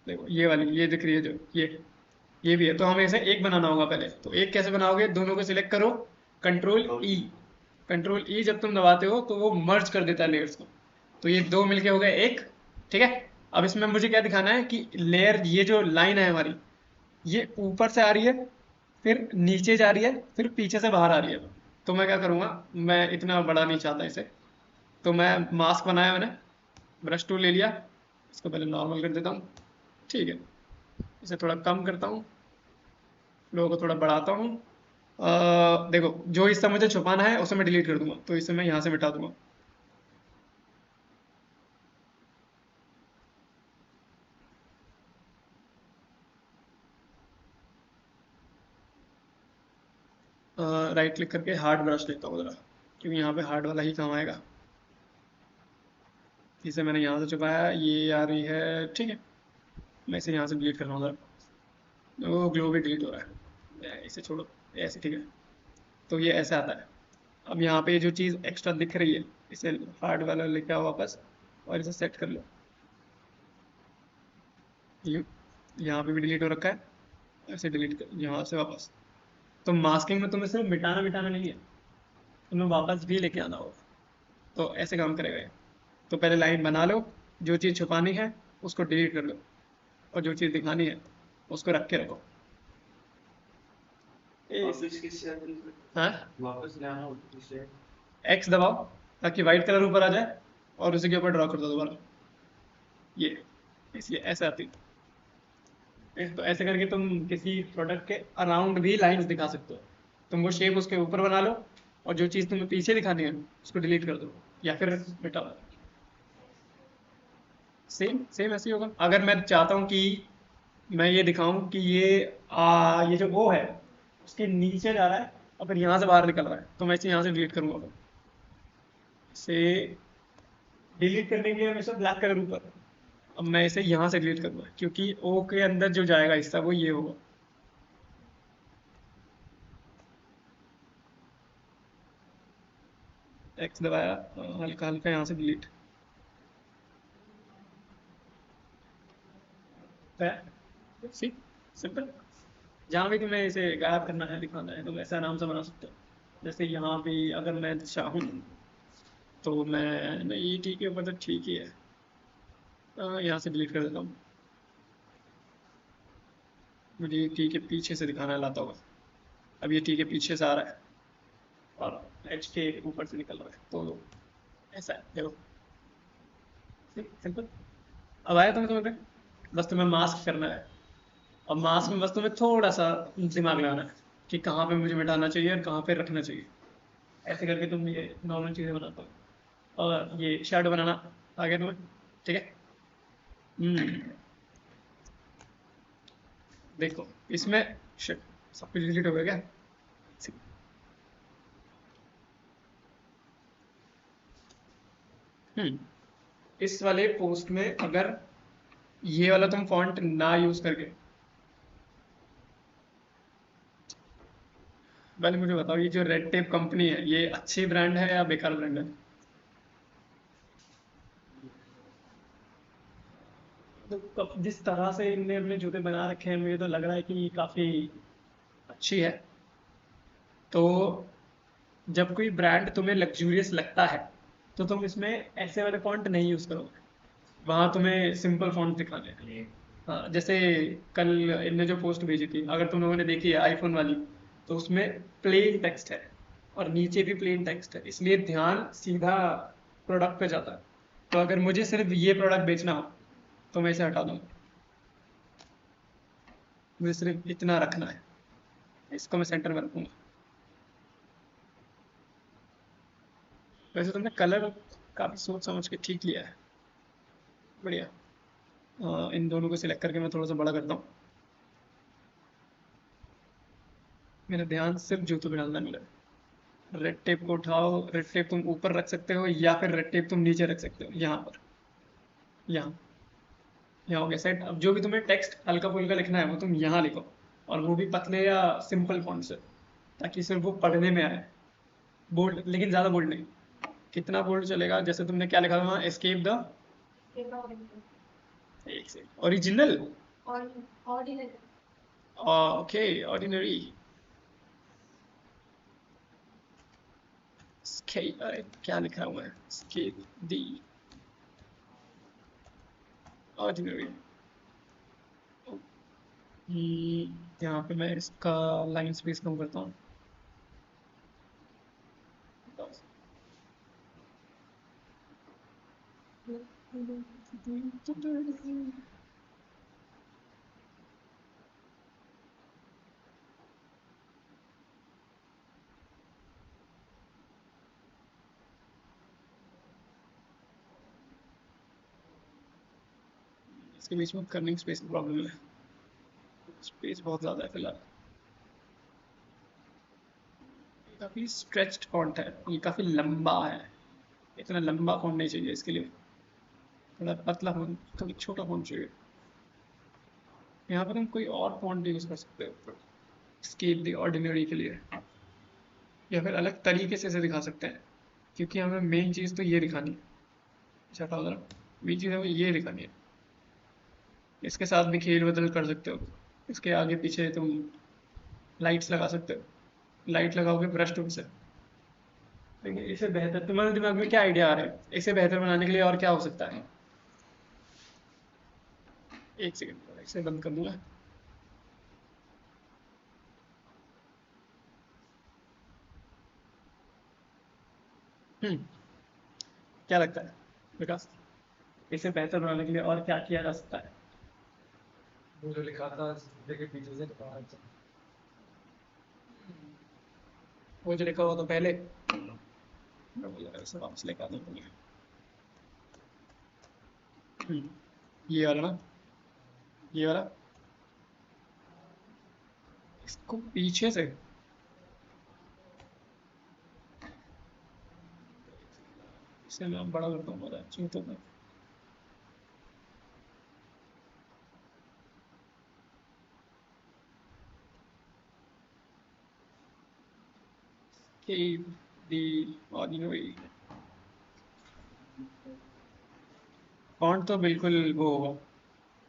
देखो ये वाली ये दिख रही है जो ये भी है। तो हमें इसे एक बनाना होगा पहले। तो एक कैसे बनाओगे? दोनों को सिलेक्ट करो, कंट्रोल ई। कंट्रोल ई जब तुम दबाते हो तो वो मर्ज कर देता है लेयर्स को। तो ये दो मिलके हो गए एक, ठीक है। अब इसमें मुझे क्या दिखाना है कि लेयर, ये जो लाइन है हमारी, ये ऊपर से आ रही है, फिर नीचे जा रही है, फिर पीछे से बाहर आ रही है। तो मैं क्या करूँगा, मैं इतना बड़ा नहीं चाहता इसे, तो मैं मास्क बनाया मैंने, ब्रश टूल ले लिया, इसको पहले नॉर्मल कर देता हूँ, ठीक है। इसे थोड़ा कम करता हूँ, लोगों को थोड़ा बढ़ाता हूँ। देखो जो हिस्सा मुझे छुपाना है उसे मैं डिलीट कर दूंगा, तो इसे मैं यहाँ से मिटा दूंगा। राइट क्लिक करके हार्ड ब्रश लेता हूँ ज़रा, क्योंकि यहाँ पे हार्ड वाला ही काम आएगा। इसे मैंने यहाँ से छुपाया, ये आ रही है, ठीक है। मैं इसे यहाँ से डिलीट कर रहा हूँ ज़रा, वो ग्लो भी डिलीट हो रहा है, इसे छोड़ो, ऐसे ठीक है। तो ये ऐसे आता है। अब यहाँ पे जो चीज़ एक्स्ट्रा दिख रही है इसे हार्ड वाला लेके आओ वापस और इसे सेट कर लो। ये यहाँ पे भी डिलीट हो रखा है, ऐसे डिलीट कर यहाँ से वापस। तो मास्किंग में तुम्हें सिर्फ मिटाना मिटाना नहीं है, तुम्हें वापस भी लेके आना होगा। तो ऐसे काम करेगा ये। तो पहले लाइन बना लो, जो चीज़ छुपानी है उसको डिलीट कर लो, और जो चीज़ दिखानी है उसको रख के रखो। वापस किससे आती है? हाँ, वापस लाना होता है किससे? एक्स दबाओ ताकि वाइट कलर ऊपर आ जाए और उसी के ऊपर ड्रॉ कर दो दोबारा। ये इसलिए ऐसे आती है। तो ऐसे करके तुम किसी प्रोडक्ट के अराउंड भी लाइंस दिखा सकते हो। तुम वो शेप उसके ऊपर बना लो और जो चीज़ तुम्हें पीछे दिखानी है उसको डिलीट कर दो या फिर मिटा दो। सेम सेम ऐसे ही होगा। अगर मैं चाहता हूँ कि मैं ये दिखाऊं कि ये जो ओ है उसके नीचे जा रहा है और फिर यहाँ से बाहर निकल रहा है, तो मैं इसे यहाँ से डिलीट करूंगा। फिर इसे डिलीट करने के लिए हमेशा ब्लैक कलर ऊपर। अब मैं इसे यहाँ से डिलीट करूंगा क्योंकि ओ के अंदर जो जाएगा हिस्सा वो ये होगा। एक्स दबाया, हल्का हल्का यहाँ से डिलीट। सी सिंपल। जहाँ भी तुम्हें इसे गायब करना है दिखाना है तुम ऐसा आराम से बना सकते हो। जैसे यहाँ भी अगर मैं चाहूँ तो मैं नहीं, ठीक है मतलब ठीक ही है, यहाँ से डिलीट कर देता हूँ। मुझे टी के पीछे से दिखाना है लाता हुआ। अब ये टी के पीछे से आ रहा है और एच के ऊपर से निकल रहा है, तो ऐसा है देखो, सिंपल। अब आया तुम्हें समझ में? बस तुम्हें मास्क करना है। और मास्क में बस तुम्हें थोड़ा सा दिमाग लगाना है कि कहाँ पे मुझे मिटाना चाहिए और कहाँ पे रखना चाहिए। ऐसे करके तुम ये नॉर्मल चीज़ें बनाते हो। और ये शर्ट बनाना आ गया तुम्हें, ठीक है। हम्म, देखो इसमें सब कुछ डिलीट हो गया क्या? इस वाले पोस्ट में अगर ये वाला तुम फॉन्ट ना यूज करके, पहले मुझे बताओ ये जो रेड टेप कंपनी है ये अच्छी ब्रांड है या बेकार ब्रांड है? तो जिस तरह से इनने अपने जूते बना रखे हैं मुझे तो लग रहा है कि ये काफी अच्छी है। तो जब कोई ब्रांड तुम्हें लग्जूरियस लगता है तो तुम इसमें ऐसे वाले फॉन्ट नहीं यूज करोगे, वहां तुम्हें सिंपल फॉन्ट दिखाने हैं। हाँ, जैसे कल इनने जो पोस्ट भेजी थी अगर तुम लोगों ने देखी है आईफोन वाली, तो उसमें प्लेन टेक्स्ट है और नीचे भी प्लेन टेक्स्ट है, इसलिए ध्यान सीधा प्रोडक्ट पे जाता है। तो अगर मुझे सिर्फ ये प्रोडक्ट बेचना हो तो मैं इसे हटा दूंगा, मुझे सिर्फ इतना रखना है, इसको मैं सेंटर में रखूंगा। वैसे तुमने कलर काफी सोच समझ के ठीक लिया है, बढ़िया। इन दोनों को सिलेक्ट करके मैं थोड़ा सा बड़ा करता हूँ, मेरा ध्यान सिर्फ जूतों पे डालना है मुझे। रेड टेप को उठाओ, रेड टेप तुम ऊपर रख सकते हो या फिर रेड टेप तुम नीचे रख सकते हो, यहाँ पर, यहाँ, यहाँ हो गया सेट। अब जो भी तुम्हें टेक्स्ट हल्का फुल्का लिखना है वो तुम यहाँ लिखो, और वो भी पतले या सिंपल फॉन्ट से, ताकि सिर्फ वो पढ़ने में आए। बोल्ड, लेकिन ज़्यादा बोल्ड नहीं। कितना बोल्ड चलेगा? जैसे तुमने क्या लिखा था वहाँ, एस्केप द, एक से ओरिजिनल, ओके ऑर्डिनरी, अरे क्या लिखा हुआ है, एस्केप दी ऑर्डिनरी। यहाँ पे मैं इसका लाइन स्पेस कम करता हूँ। इसके बीच में कर्निंग स्पेस की प्रॉब्लम है, स्पेस बहुत ज़्यादा है फिलहाल। काफ़ी स्ट्रेच्ड फॉन्ट है, ये काफ़ी लंबा है, इतना लंबा फॉन्ट नहीं चाहिए इसके लिए, थोड़ा पतला फॉन्ट, थोड़ा छोटा फॉन्ट चाहिए। यहाँ पर हम कोई और फॉन्ट यूज़ कर सकते हो स्केप द ऑर्डिनरी के लिए, या फिर अलग तरीके से इसे दिखा सकते हैं, क्योंकि हमें मेन चीज़ तो ये दिखानी है। अच्छा हटाओ जरा, मेन चीज़ हमें ये दिखानी है। इसके साथ भी खेल बदल कर सकते हो, इसके आगे पीछे तुम लाइट्स लगा सकते हो, लाइट लगाओगे ब्रश टूल से। लेकिन इसे बेहतर, तुम्हारे दिमाग में क्या आइडिया आ रहा है इसे बेहतर बनाने के लिए, और क्या हो सकता है? एक सेकंड, इसे बंद कर दूंगा। क्या लगता है विकास, इसे बेहतर बनाने के लिए और क्या किया जा सकता है? वो जो लिखा था के पीछे से वो जो लिखा हुआ था पहले, मैं बोला इसे वापस लेकर आता हूँ। ये वाला ना, ये वाला, इसको पीछे से, इसे मैं बड़ा करता हूँ बहुत अच्छी तो मैं, कि दी ऑर्डिनरी फॉन्ट तो बिल्कुल वो होगा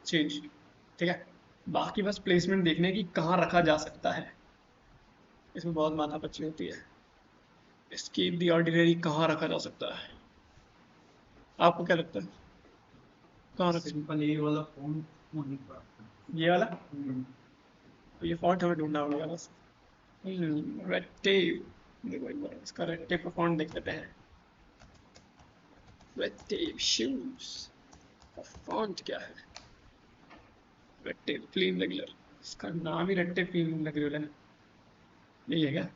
चेंज, ठीक है। बाकी बस प्लेसमेंट देखने की कहाँ रखा जा सकता है, इसमें बहुत माथापच्ची होती है। एस्केप द ऑर्डिनरी कहाँ रखा जा सकता है, आपको क्या लगता है कहाँ रखें? सिंपल ये वाला फोन होने का। ये वाला, तो ये फॉन्ट हमें ढूंढना होगा बस। रेड टेप, देखो एक बार इसका रेड टेप का फॉन्ट देख लेते हैं। रेड टेप शूज का फॉन्ट क्या है? रेड टेप क्लीन रेगुलर, इसका नाम ही रेड टेप क्लीन रेगुलर है, यही है क्या?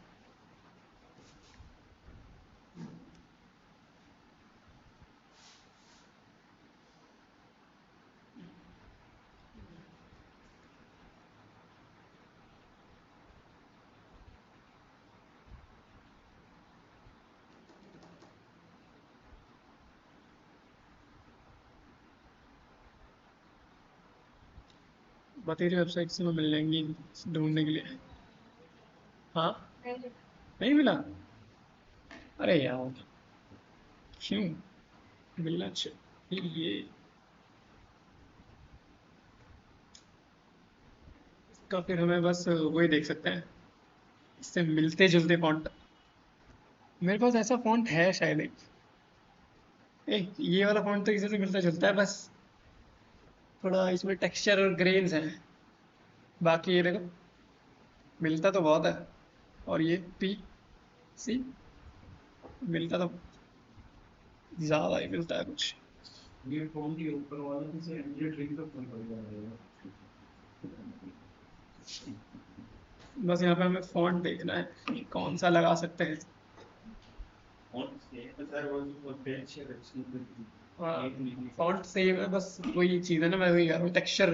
बतेरी वेबसाइट से में मिल जाएंगी ढूंढने के लिए। हाँ, नहीं मिला। अरे यार, क्यों? मिलना चाहिए। तो फिर हमें बस वही देख सकते हैं, इससे मिलते जुलते फॉन्ट। मेरे पास ऐसा फॉन्ट है शायद एक। ये वाला फॉन्ट तो इसी से मिलता जुलता है, बस थोड़ा इसमें टेक्सचर और ग्रेन्स हैं। बाकी ये देखो, मिलता तो बहुत है। और ये पी सी, मिलता तो ज़्यादा ही मिलता है कुछ। ये फोन के ऊपर वाला से एंड्रॉइड ट्रिक तो फोन कर रहा बस यहाँ पे हमें फॉन्ट देखना है कि कौन सा लगा सकते हैं। सर वो टेक्सचर फॉन्ट सेम है, बस वही चीज़ है ना, मैं वही कह रहा हूँ, टेक्सचर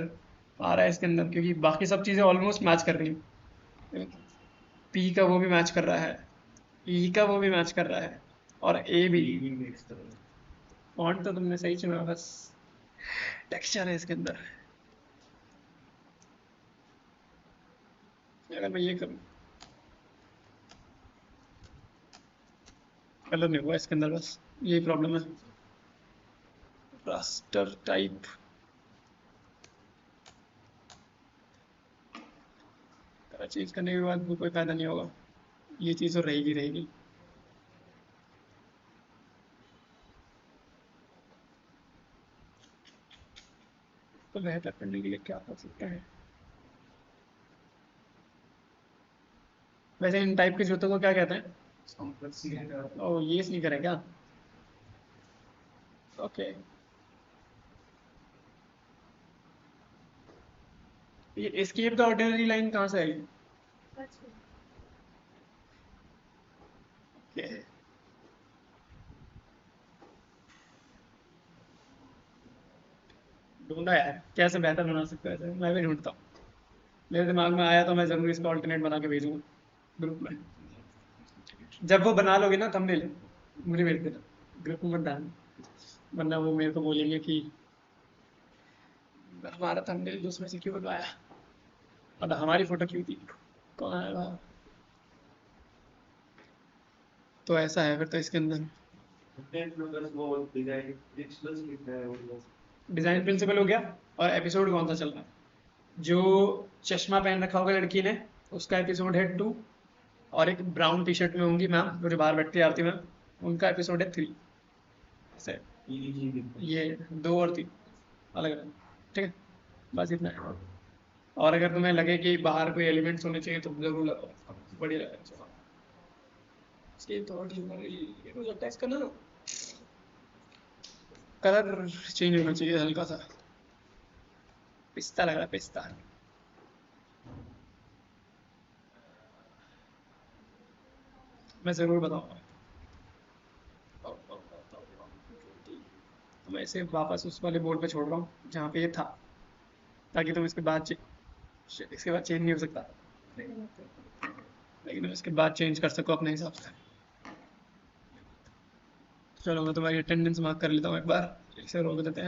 आ रहा है इसके अंदर, क्योंकि बाकी सब चीज़ें ऑलमोस्ट मैच कर रही हैं। पी का वो भी मैच कर रहा है, ई का वो भी मैच कर रहा है, और ए भी। फॉन्ट तो तुमने सही चुना, बस टेक्सचर है इसके अंदर। अगर मैं ये करूँ, कलर नहीं हुआ इसके अंदर, बस यही प्रॉब्लम है। रास्टर टाइप, कलर चेंज करने के बाद भी कोई फायदा नहीं होगा, ये चीज़ तो रहेगी रहेगी। तो बेहतर करने के लिए क्या कर सकते हैं? वैसे इन टाइप के जूतों को क्या कहते हैं? है। ओ, ये स्नीकर है क्या? ओके। ये एस्केप द ऑर्डिनरी लाइन कहाँ से आई? ओके। ढूंढा यार, कैसे बेहतर बना सकते हैं, मैं भी ढूंढता हूँ। मेरे दिमाग में आया तो मैं जरूर इसका ऑल्टरनेट बना के भेजूंगा ग्रुप में। जब वो बना लोगे ना थंबनेल, मुझे भेज देना, ग्रुप में मत डालना, वरना वो मेरे को बोलेंगे कि हमारा थंबनेल दूसरे से क्यों बनवाया, और हमारी फोटो क्यों थी, कौन आएगा। तो ऐसा है फिर तो इसके अंदर वो डिजाइन प्रिंसिपल्स लिखना है वो। डिजाइन प्रिंसिपल हो गया। और एपिसोड कौन सा चल रहा है? जो चश्मा पहन रखा होगा लड़की ने, उसका एपिसोड है 2। और एक ब्राउन टी शर्ट में होंगी मैम, जो बाहर बैठती आरती मैम, उनका एपिसोड है 3। ऐसे ये 2 और 3 अलग अलग, ठीक है, बस इतना है। और अगर तुम्हें लगे कि बाहर कोई एलिमेंट्स होने चाहिए तो जरूर लगाओ, बढ़िया लगेगा। ये तो ये तो लगता है इसका ना कलर चेंज होना चाहिए हल्का सा, पिस्ता लग रहा है, पिस्ता। मैं ज़रूर बताऊंगा। तो मैं इसे वापस उस वाले बोर्ड पे छोड़ रहा हूँ जहाँ पे ये था, ताकि तुम इसके बाद चेंज नहीं हो सकता, लेकिन तुम इसके बाद चेंज कर सको अपने हिसाब से। चलो मैं तुम्हारी अटेंडेंस मार्क कर लेता हूँ एक बार, इसे रोक देते हैं।